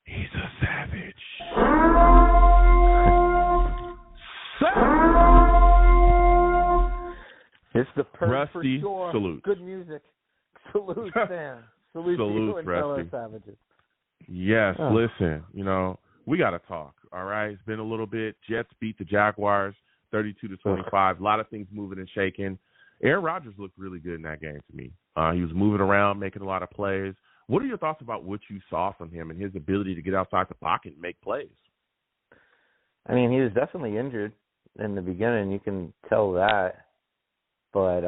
he's a savage. It's Rusty, for sure. salute. Good music. Salute, Sam. Salute to you and fellow Savages. Yes, listen, we got to talk, all right? It's been a little bit. Jets beat the Jaguars 32-25. A lot of things moving and shaking. Aaron Rodgers looked really good in that game to me. He was moving around, making a lot of plays. What are your thoughts about what you saw from him and his ability to get outside the pocket and make plays? I mean, he was definitely injured in the beginning. You can tell that. But,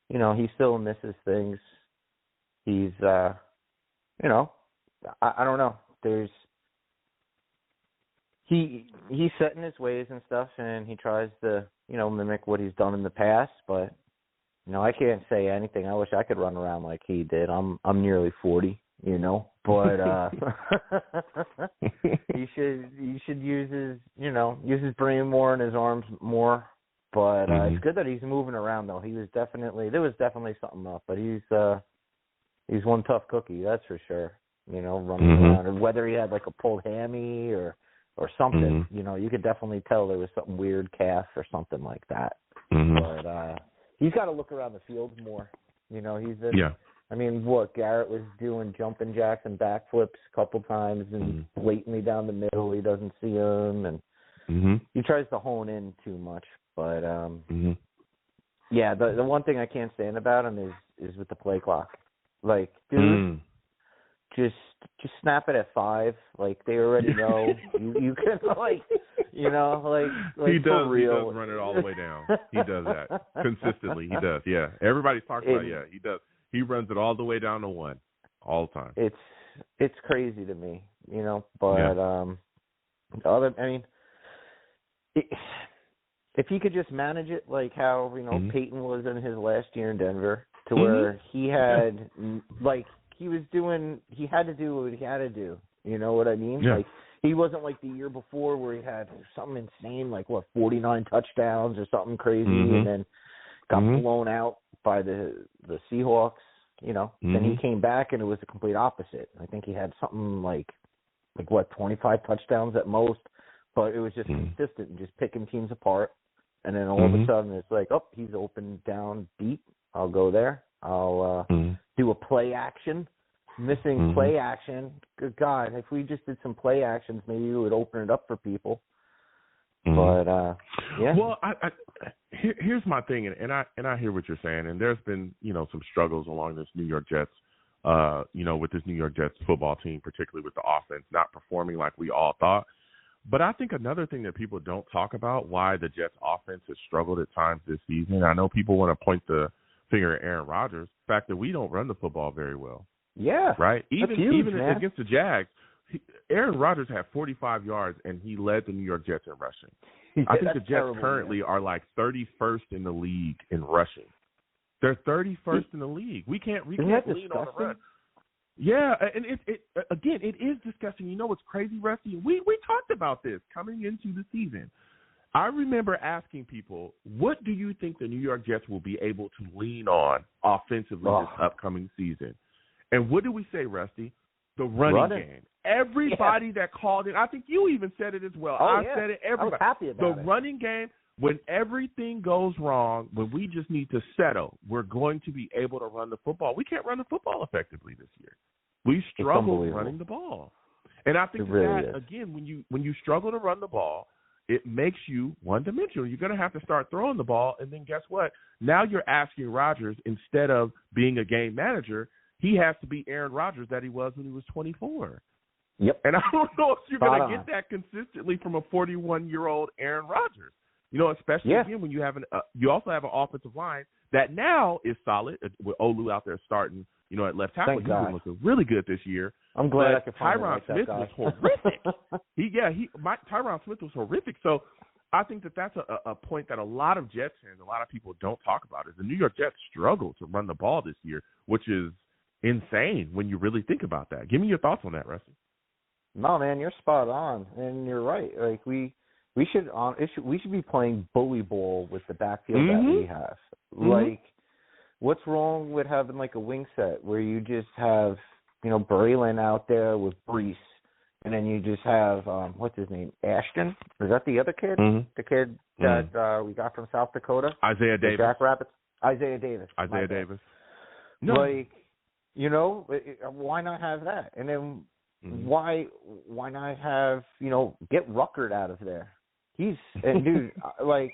he still misses things. He's, I don't know. He's set in his ways and stuff, and he tries to, mimic what he's done in the past. But, I can't say anything. I wish I could run around like he did. I'm nearly 40, but he should use his brain more and his arms more. But it's good that he's moving around, though. There was definitely something up, but he's one tough cookie, that's for sure. Running around, or whether he had like a pulled hammy or something, you could definitely tell there was something weird, calf or something like that. But he's got to look around the field more. I mean, what Garrett was doing, jumping jacks and backflips a couple times, and blatantly down the middle, he doesn't see them, and he tries to hone in too much. But yeah, the one thing I can't stand about him is with the play clock. Like, dude, just snap it at 5. Like, they already know you can he does. For real. He does run it all the way down. He does that consistently. He does. Yeah, everybody talks about. Yeah, he does. He runs it all the way down to 1 all the time. It's crazy to me, But if he could just manage it like how Peyton was in his last year in Denver, to where he had he had to do what he had to do. You know what I mean? Yeah. Like, he wasn't like the year before where he had something insane, like 49 touchdowns or something crazy, and then got blown out by the Seahawks. Then he came back and it was the complete opposite. I think he had something like 25 touchdowns at most, but it was just consistent and just picking teams apart. And then all of a sudden it's like, oh, he's open, down, deep. I'll go there. I'll do a play action. Missing play action. Good God, if we just did some play actions, maybe it would open it up for people. But yeah. Well, here's my thing, and I hear what you're saying, and there's been some struggles along this New York Jets, with this New York Jets football team, particularly with the offense not performing like we all thought. But I think another thing that people don't talk about, why the Jets offense has struggled at times this season. I know people want to point the finger at Aaron Rodgers, the fact that we don't run the football very well. Yeah, right. That's huge, even man. against the Jags, Aaron Rodgers had 45 yards and he led the New York Jets in rushing. I think the Jets currently are like 31st in the league in rushing. They're 31st in the league. We can't lean on the run. Yeah, and it is disgusting. You know what's crazy, Rusty? We talked about this coming into the season. I remember asking people, what do you think the New York Jets will be able to lean on offensively this upcoming season? And what did we say, Rusty? The running game. Everybody that called in, I think you even said it as well. I said it. Everybody. I was happy about the running game, when everything goes wrong, when we just need to settle, we're going to be able to run the football. We can't run the football effectively this year. We struggle running the ball. And I think again, when you struggle to run the ball, it makes you one-dimensional. You're going to have to start throwing the ball, and then guess what? Now you're asking Rodgers, instead of being a game manager, he has to be Aaron Rodgers that he was when he was 24. Yep. And I don't know if you're going to get that consistently from a 41-year-old Aaron Rodgers. Especially again when you have you also have an offensive line that now is solid with Olu out there starting. At left tackle, he's been looking really good this year. I'm glad I could find Tyron Smith was horrific. Tyron Smith was horrific. So I think that's a point that a lot of Jets fans, a lot of people don't talk about, is the New York Jets struggle to run the ball this year, which is insane when you really think about that. Give me your thoughts on that, Rusty. No, man, you're spot on, and you're right. Like we should be playing bully ball with the backfield that we have. Like, what's wrong with having like a wing set where you just have Braylon out there with Brees, and then you just have what's his name, Ashton? Is that the other kid? The kid that we got from South Dakota, Isaiah Davis. Jack Rabbits. Isaiah Davis. No. Like, you know, why not have that? And then why not have, you know, get Ruckert out of there? And dude, like,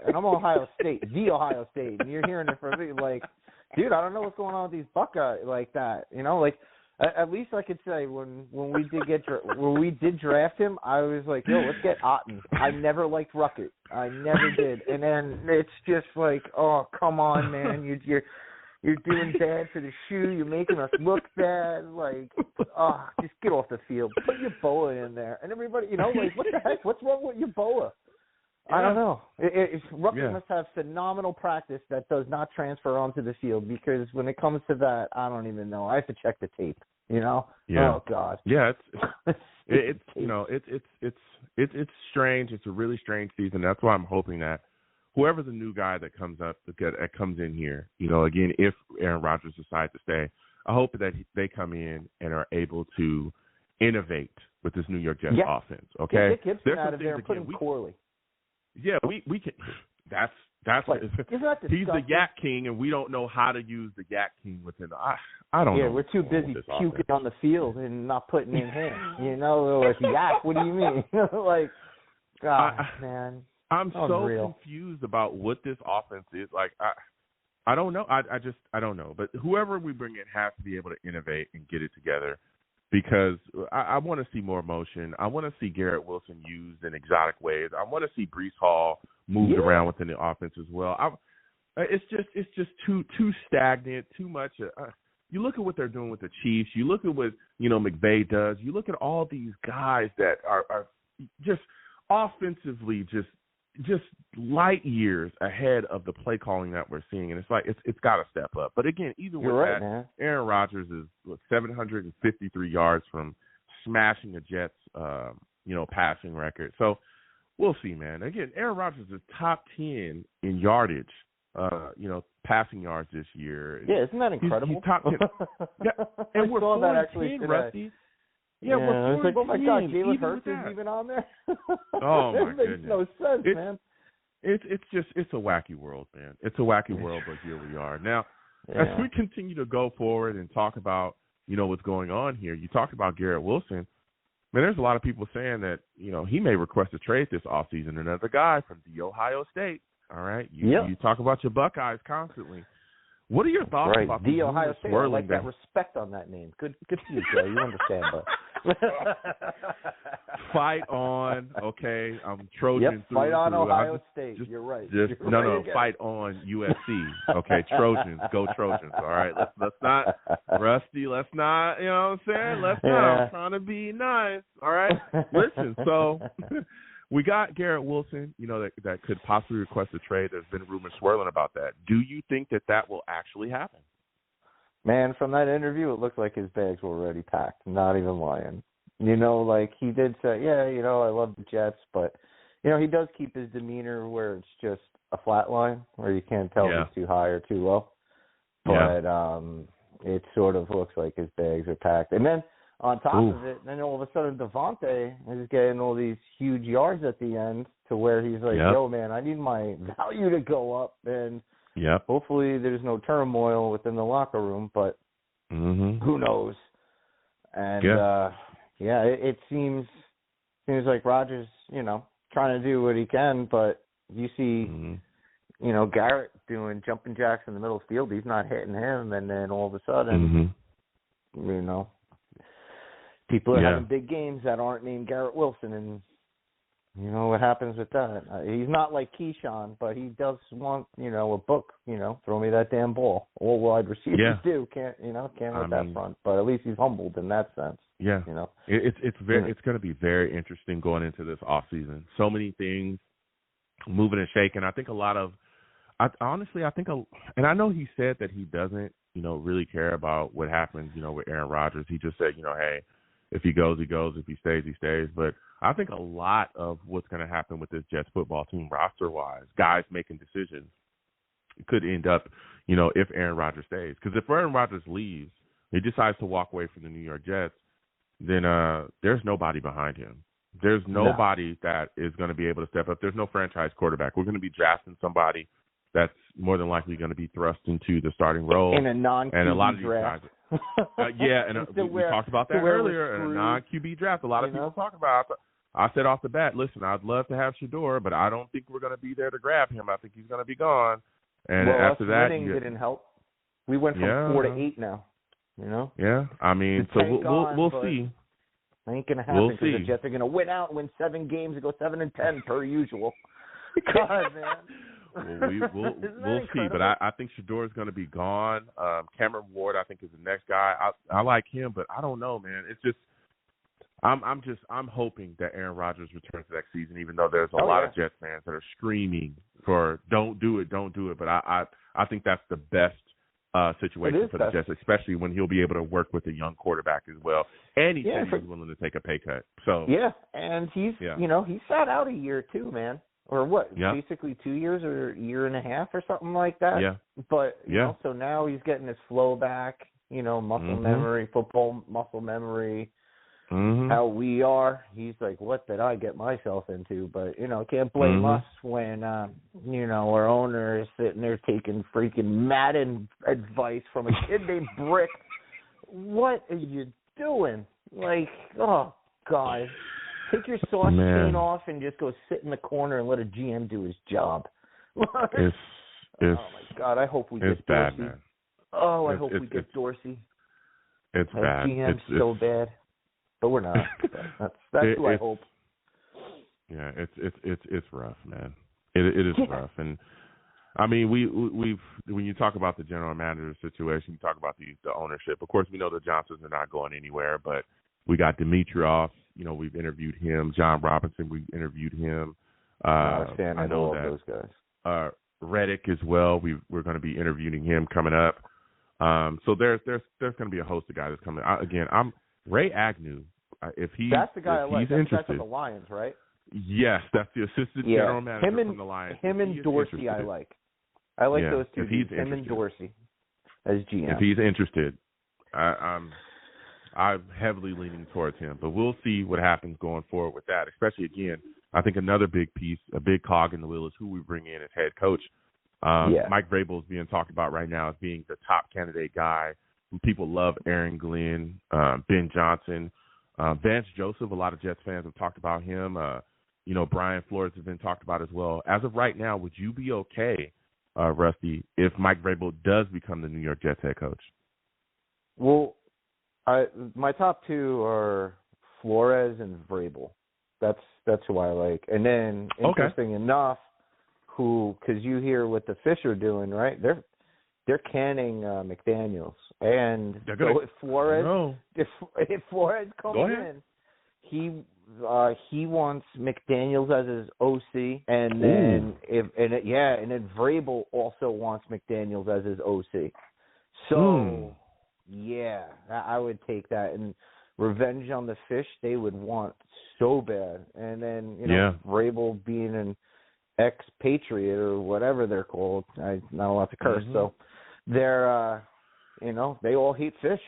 and I'm Ohio State, the Ohio State, and you're hearing it from me, like, dude, I don't know what's going on with these Buckeyes like that, you know, like, at least I could say when we did draft him, I was like, yo, let's get Otten. I never liked Ruckert. I never did. And then it's just like, oh, come on, man, you're doing bad for the shoe. You're making us look bad. Like, oh, just get off the field. Put your boa in there. And everybody, you know, like, what the heck? What's wrong with your boa? Yeah. I don't know. Ruckert must have phenomenal practice that does not transfer onto the field, because when it comes to that, I don't even know. I have to check the tape. You know? Yeah. Oh God. Yeah, it's you know, it's strange. It's a really strange season. That's why I'm hoping that whoever the new guy that comes in here, you know, again, if Aaron Rodgers decides to stay, I hope that they come in and are able to innovate with this New York Jets offense. Okay, get Gibson out of there and put in Corley. Yeah, we can. That's like, he's the Yak King, and we don't know how to use the Yak King within. I don't know. Yeah, we're too busy puking on the field and not putting in him. You know, like Yak. What do you mean? Like, God, man. I'm so confused about what this offense is. Like, I don't know. I don't know. But whoever we bring in has to be able to innovate and get it together, because I want to see more motion. I want to see Garrett Wilson used in exotic ways. I want to see Breece Hall moved around within the offense as well. It's just too stagnant, too much. You look at what they're doing with the Chiefs. You look at what, you know, McVay does. You look at all these guys that are just offensively just light years ahead of the play calling that we're seeing, and it's like it's got to step up. But again, even with that, man. Aaron Rodgers is 753 yards from smashing a Jets passing record. So we'll see, man. Again, Aaron Rodgers is top 10 in yardage, passing yards this year. Yeah, isn't that incredible? He's top 10. Yeah, and we're 4-10, Rusty. Yeah, we're 4-10. Like, oh my God, Jalen Hurts is even on there. Oh my goodness, makes no sense, man. It's a wacky world, man. It's a wacky world, but here we are now. As we continue to go forward and talk about, you know, what's going on here, you talked about Garrett Wilson. Man, there's a lot of people saying that, you know, he may request a trade this offseason. Another guy from the Ohio State. All right, you talk about your Buckeyes constantly. What are your thoughts about the Ohio State? I like that respect on that name. Good for you, Joe. You understand, but fight on, okay. I'm Trojan. Yep, fight on Ohio State. You're right. Fight on USC. Okay, Trojans, go Trojans. All right, let's not, Rusty. Let's not. You know what I'm saying? Let's not. I'm trying to be nice. All right. Listen, so. We got Garrett Wilson, you know, that could possibly request a trade. There's been rumors swirling about that. Do you think that will actually happen? Man, from that interview, it looked like his bags were already packed. Not even lying. You know, like he did say, yeah, you know, I love the Jets, but, you know, he does keep his demeanor where it's just a flat line where you can't tell if he's too high or too low. But it sort of looks like his bags are packed. And then, on top of it, then all of a sudden Devontae is getting all these huge yards at the end to where he's like, yo, man, I need my value to go up. And hopefully there's no turmoil within the locker room, but who knows? And, it seems like Rodgers, you know, trying to do what he can, but you see, you know, Garrett doing jumping jacks in the middle of the field. He's not hitting him. And then all of a sudden, you know, people are having big games that aren't named Garrett Wilson, and you know what happens with that. He's not like Keyshawn, but he does want, you know, a book, you know, throw me that damn ball. All wide receivers do. Can't let that front. But at least he's humbled in that sense. Yeah. You know. It's going to be very interesting going into this offseason. So many things moving and shaking. I think a lot of honestly, and I know he said that he doesn't, you know, really care about what happens, you know, with Aaron Rodgers. He just said, you know, hey, if he goes, he goes. If he stays, he stays. But I think a lot of what's going to happen with this Jets football team roster-wise, guys making decisions, could end up, you know, if Aaron Rodgers stays. Because if Aaron Rodgers leaves, he decides to walk away from the New York Jets, then there's nobody behind him. There's nobody that is going to be able to step up. There's no franchise quarterback. We're going to be drafting somebody that's more than likely going to be thrust into the starting role in a non-QB draft. And we talked about that earlier. In a non-QB draft, a lot of people talk about it. I said off the bat, listen, I'd love to have Shedeur, but I don't think we're going to be there to grab him. I think he's going to be gone. And after that, winning didn't help. We went from 4 to 8 now. Yeah, I mean, so we'll see. Ain't gonna happen because the Jets are gonna win out and win 7 games and go 7-10 per usual. God, man. Well, we'll see, but I think Shedeur is going to be gone. Cameron Ward, I think, is the next guy. I like him, but I don't know, man. It's just I'm hoping that Aaron Rodgers returns next season, even though there's a lot of Jets fans that are screaming for don't do it. But I think that's the best situation for the Jets, especially when he'll be able to work with a young quarterback as well. And he said he's willing to take a pay cut. So and he's he sat out a year too, man. Or what? Yeah. Basically 2 years or a year and a half or something like that. Yeah. But you know, so now he's getting his flow back, muscle memory, football muscle memory. How we are. He's like, what did I get myself into? But, can't blame us when, our owner is sitting there taking freaking Madden advice from a kid named Brick. What are you doing? Like, oh, God. Take your sauce chain off and just go sit in the corner and let a GM do his job. Oh, my God. I hope we get bad, Dorsey. Man. Oh, I hope we get Dorsey. It's bad. GM's so bad. But we're not. That's who I hope. Yeah, it's rough, man. It is rough, and I mean we've when you talk about the general manager situation, you talk about the ownership. Of course, we know the Johnsons are not going anywhere, but we got Dimitroff. We've interviewed him. John Robinson, we interviewed him. I know all those guys. Reddick as well. We're going to be interviewing him coming up. So there's going to be a host of guys that's coming. I'm Ray Agnew. That's the guy I like. He's interested. That's the Lions, right? Yes, that's the assistant general manager from the Lions. Him and Dorsey, I like. I like those two. Him and Dorsey as GM. If he's interested, I'm heavily leaning towards him. But we'll see what happens going forward with that. Especially again, I think another big piece, a big cog in the wheel, is who we bring in as head coach. Mike Vrabel is being talked about right now as being the top candidate guy. People love Aaron Glenn, Ben Johnson, Vance Joseph. A lot of Jets fans have talked about him. Brian Flores has been talked about as well. As of right now, would you be okay, Rusty, if Mike Vrabel does become the New York Jets head coach? Well, my top two are Flores and Vrabel. That's who I like. And then, interesting enough, because you hear what the Fish are doing, right? They're canning McDaniels, and so if Flores comes in, he wants McDaniels as his OC, and then and then Vrabel also wants McDaniels as his OC. So I would take that, and revenge on the Fish they would want so bad, and then Vrabel being an expatriate or whatever they're called, I'm not allowed to curse, so. They're, they all hate fish.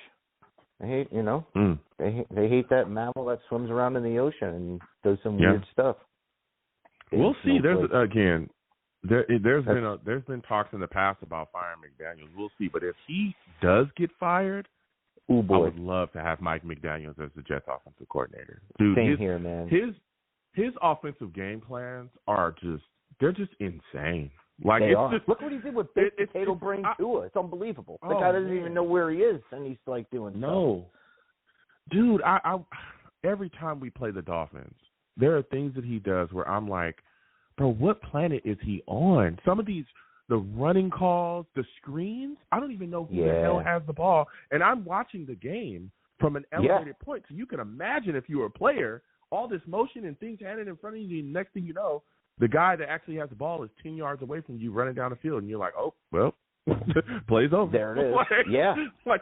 They hate, they hate that mammal that swims around in the ocean and does some weird stuff. We'll see. There's been talks in the past about firing McDaniels. We'll see. But if he does get fired, I would love to have Mike McDaniels as the Jets offensive coordinator. Dude, Same here, man. His offensive game plans are they're just insane. Like Look what he did with Big Potato Brain Tua. It's unbelievable. The guy doesn't even know where he is, and he's like doing stuff. Dude, I every time we play the Dolphins, there are things that he does where I'm like, bro, what planet is he on? Some of the running calls, the screens, I don't even know who the hell has the ball. And I'm watching the game from an elevated point. So you can imagine if you were a player, all this motion and things handed in front of you, and next thing you know, the guy that actually has the ball is 10 yards away from you running down the field, and you're like, oh, well, play's over. There it is. Like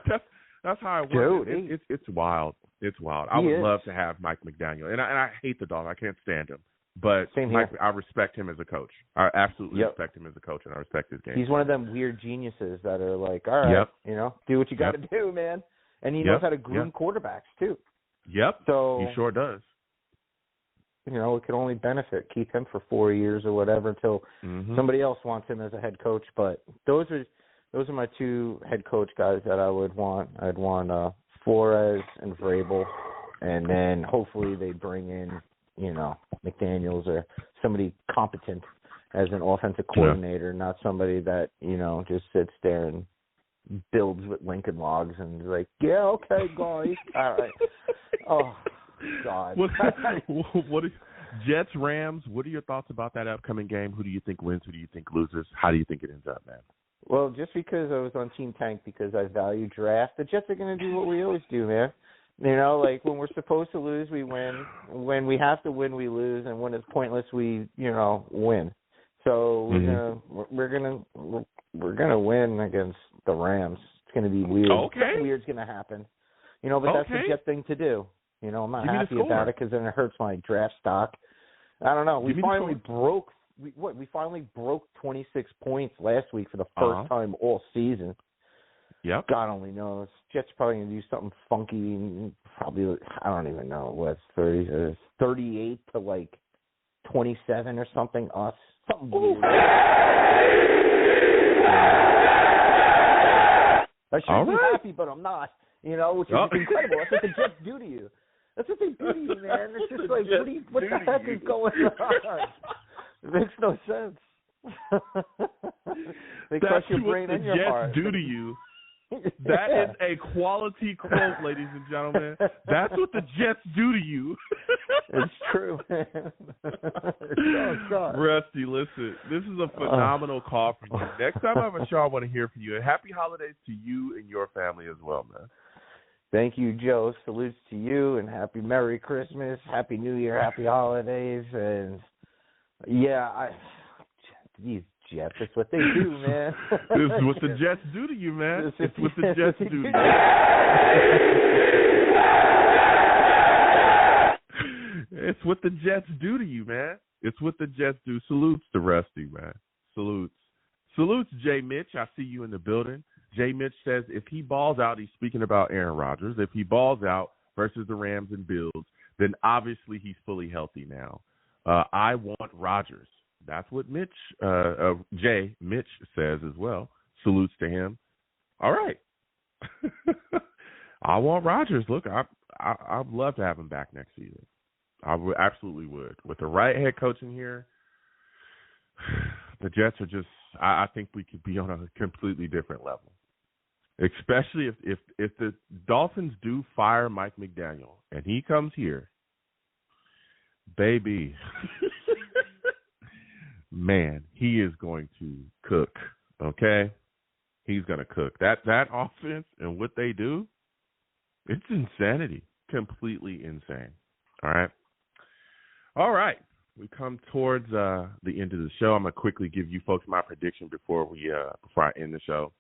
that's how it works. Dude, it's wild. It's wild. I would love to have Mike McDaniel. And I hate the dog. I can't stand him. But I respect him as a coach. I absolutely respect him as a coach, and I respect his game. He's one of them weird geniuses that are like, all right, do what you got to do, man. And he knows how to groom quarterbacks, too. Yep. So he sure does. it could only benefit. Keep him for 4 years or whatever until somebody else wants him as a head coach. But those are my two head coach guys that I would want. I'd want Flores and Vrabel, and then hopefully they bring in, McDaniels or somebody competent as an offensive coordinator, not somebody that, just sits there and builds with Lincoln Logs and is like, yeah, okay, guys. All right. Oh, God. Jets, Rams, what are your thoughts about that upcoming game? Who do you think wins? Who do you think loses? How do you think it ends up, man? Well, just because I was on Team Tank because I value draft, the Jets are going to do what we always do, man. Like when we're supposed to lose, we win. When we have to win, we lose. And when it's pointless, we, win. So we're gonna win against the Rams. It's gonna be weird. Okay. Something weird's gonna happen. But that's the Jet thing to do. I'm not happy about it because then it hurts my draft stock. I don't know. We finally broke 26 points last week for the first time all season. Yep. God only knows. Jets probably gonna do something funky. Probably I don't even know what 38 to like 27 or something. Us. Something weird. I should be happy, but I'm not. Which is incredible. That's what the Jets do to you. That's what they do to you, man. It's just like, what the heck is going on? It makes no sense. They crush your brain and your heart. That's what the Jets do to you. That is a quality quote, ladies and gentlemen. That's what the Jets do to you. It's true, man. Rusty, listen, this is a phenomenal call for you. Next time I have a show, I want to hear from you. And happy holidays to you and your family as well, man. Thank you, Joe. Salutes to you, and happy Merry Christmas, Happy New Year, Happy Holidays, and these Jets, that's what they do, man. This is what the Jets do to you, man. It's what the Jets do to you. It's what the Jets do to you, man. It's what the Jets do. Salutes to Rusty, man. Salutes. Salutes, Jay Mitch. I see you in the building. Jay Mitch says if he balls out, he's speaking about Aaron Rodgers. If he balls out versus the Rams and Bills, then obviously he's fully healthy now. I want Rodgers. That's what Jay Mitch says as well. Salutes to him. All right. I want Rodgers. Look, I'd love to have him back next season. I absolutely would. With the right head coach in here, the Jets are just – I think we could be on a completely different level, especially if the Dolphins do fire Mike McDaniel and he comes here, baby – man, he is going to cook, okay? He's going to cook. That offense and what they do, it's insanity. Completely insane. All right. We come towards the end of the show. I'm going to quickly give you folks my prediction before I end the show.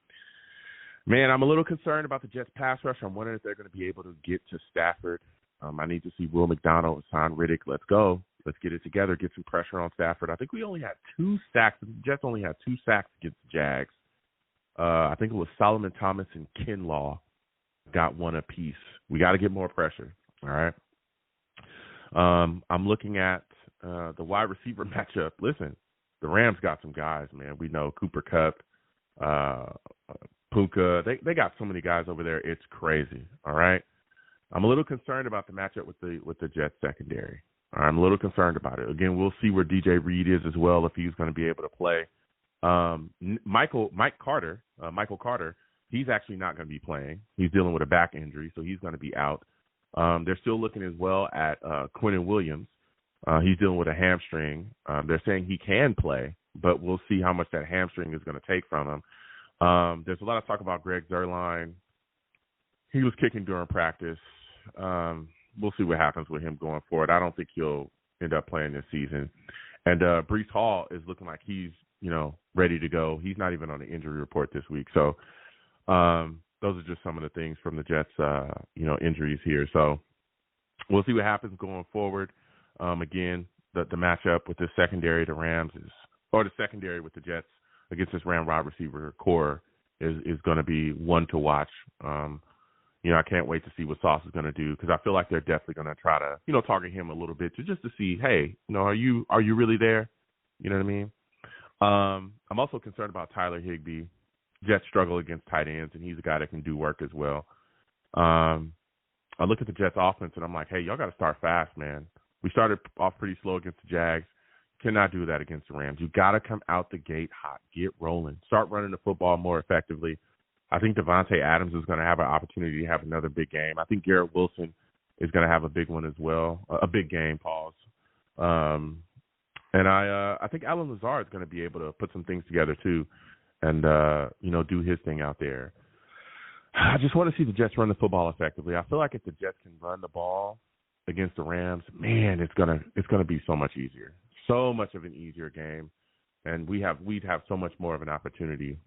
Man, I'm a little concerned about the Jets pass rush. I'm wondering if they're going to be able to get to Stafford. I need to see Will McDonald, Hassan Riddick. Let's go. Let's get it together, get some pressure on Stafford. I think we only had 2 sacks. The Jets only had 2 sacks against the Jags. I think it was Solomon Thomas and Kinlaw got 1 apiece. We got to get more pressure, all right? I'm looking at the wide receiver matchup. Listen, the Rams got some guys, man. We know Cooper Kupp, Puka. They got so many guys over there. It's crazy, all right? I'm a little concerned about the matchup with the Jets secondary. I'm a little concerned about it. Again, we'll see where DJ Reed is as well, if he's going to be able to play. Michael Carter, he's actually not going to be playing. He's dealing with a back injury, so he's going to be out. They're still looking as well at Quinnen Williams. He's dealing with a hamstring. They're saying he can play, but we'll see how much that hamstring is going to take from him. There's a lot of talk about Greg Zuerlein. He was kicking during practice. We'll see what happens with him going forward. I don't think he'll end up playing this season. And Breece Hall is looking like he's, ready to go. He's not even on the injury report this week. So those are just some of the things from the Jets, injuries here. So we'll see what happens going forward. Again, the matchup with the secondary, the Rams the secondary with the Jets against this Ram wide receiver core is going to be one to watch. I can't wait to see what Sauce is going to do because I feel like they're definitely going to try to, target him a little bit to see, hey, are you really there? You know what I mean? I'm also concerned about Tyler Higbee. Jets struggle against tight ends, and he's a guy that can do work as well. I look at the Jets offense, and I'm like, hey, y'all got to start fast, man. We started off pretty slow against the Jags. Cannot do that against the Rams. You got to come out the gate hot, get rolling, start running the football more effectively. I think Devontae Adams is going to have an opportunity to have another big game. I think Garrett Wilson is going to have a big one as well, a big game, pause. And I think Alan Lazard is going to be able to put some things together too and, do his thing out there. I just want to see the Jets run the football effectively. I feel like if the Jets can run the ball against the Rams, man, it's gonna be so much easier, so much of an easier game, and we'd have so much more of an opportunity.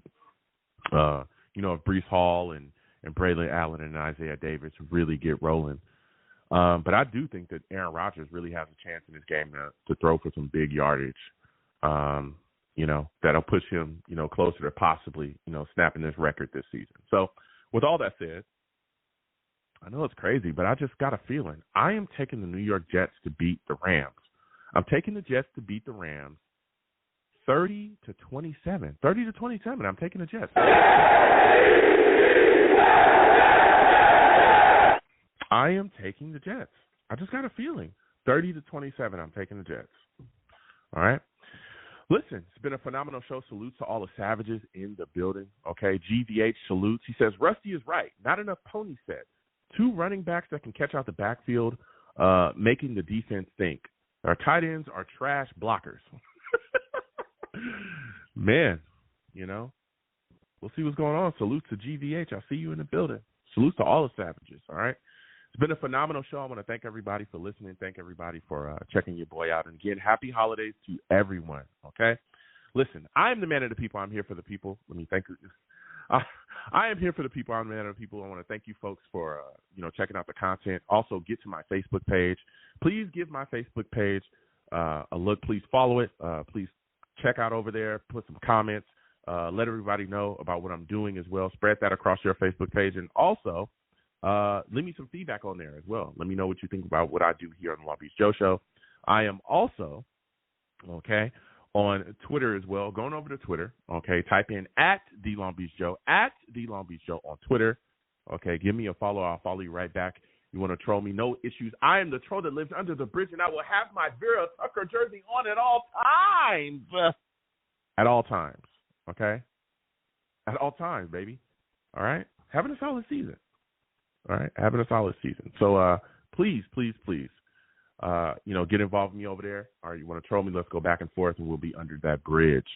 If Breece Hall and Braylon Allen and Isaiah Davis really get rolling. But I do think that Aaron Rodgers really has a chance in this game to throw for some big yardage. That'll push him, closer to possibly, snapping this record this season. So with all that said, I know it's crazy, but I just got a feeling. I am taking the New York Jets to beat the Rams. I'm taking the Jets to beat the Rams 30-27. 30-27. I'm taking the Jets. I am taking the Jets. I just got a feeling. 30-27. I'm taking the Jets. All right. Listen, it's been a phenomenal show. Salutes to all the Savages in the building. Okay. GVH salutes. He says, Rusty is right. Not enough pony set. 2 running backs that can catch out the backfield, making the defense think. Our tight ends are trash blockers. Man, we'll see what's going on. Salutes to GVH. I'll see you in the building. Salutes to all the Savages, all right? It's been a phenomenal show. I want to thank everybody for listening. Thank everybody for checking your boy out. And again, happy holidays to everyone, okay? Listen, I am the man of the people. I'm here for the people. Let me thank you. I am here for the people. I'm the man of the people. I want to thank you folks for, checking out the content. Also, get to my Facebook page. Please give my Facebook page a look. Please follow it. Please check out over there. Put some comments. Let everybody know about what I'm doing as well. Spread that across your Facebook page. And also, leave me some feedback on there as well. Let me know what you think about what I do here on the Long Beach Joe Show. I am also, on Twitter as well. Going over to Twitter, type in @The Long Beach Joe, @The Long Beach Joe on Twitter. Give me a follow. I'll follow you right back. You want to troll me? No issues. I am the troll that lives under the bridge, and I will have my Vera Tucker jersey on at all times. At all times, okay? At all times, baby. All right? Having a solid season. All right? Having a solid season. So please, get involved with me over there. All right, you want to troll me, let's go back and forth, and we'll be under that bridge.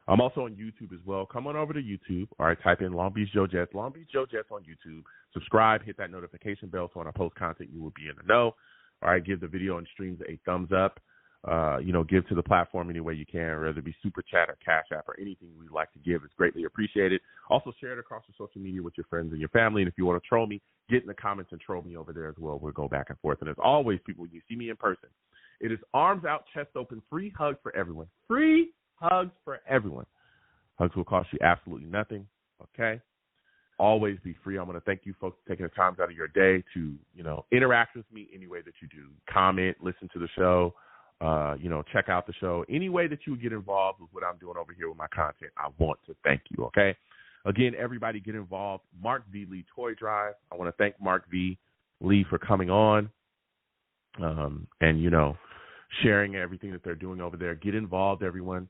I'm also on YouTube as well. Come on over to YouTube. All right, type in Long Beach Joe Jets, Long Beach Joe Jets on YouTube. Subscribe, hit that notification bell so when I post content, you will be in the know. All right, give the video and streams a thumbs up. Give to the platform any way you can, whether it be Super Chat or Cash App or anything we'd like to give. It's greatly appreciated. Also, share it across your social media with your friends and your family. And if you want to troll me, get in the comments and troll me over there as well. We'll go back and forth. And as always, people, when you see me in person, it is arms out, chest open, free hugs for everyone. Free hugs for everyone. Hugs will cost you absolutely nothing, okay? Always be free. I want to thank you folks for taking the time out of your day to, interact with me any way that you do. Comment, listen to the show, check out the show. Any way that you would get involved with what I'm doing over here with my content, I want to thank you, okay? Again, everybody get involved. Mark V. Lee Toy Drive. I want to thank Mark V. Lee for coming on and, sharing everything that they're doing over there. Get involved, everyone.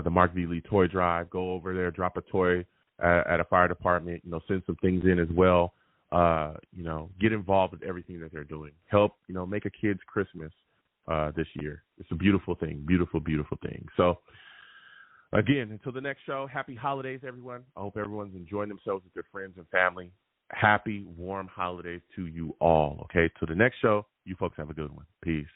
The Mark V. Lee Toy Drive. Go over there, drop a toy at a fire department, send some things in as well. Get involved with everything that they're doing. Help, make a kid's Christmas this year. It's a beautiful thing, beautiful, beautiful thing. So, again, until the next show, happy holidays, everyone. I hope everyone's enjoying themselves with their friends and family. Happy, warm holidays to you all, okay? Till the next show, you folks have a good one. Peace.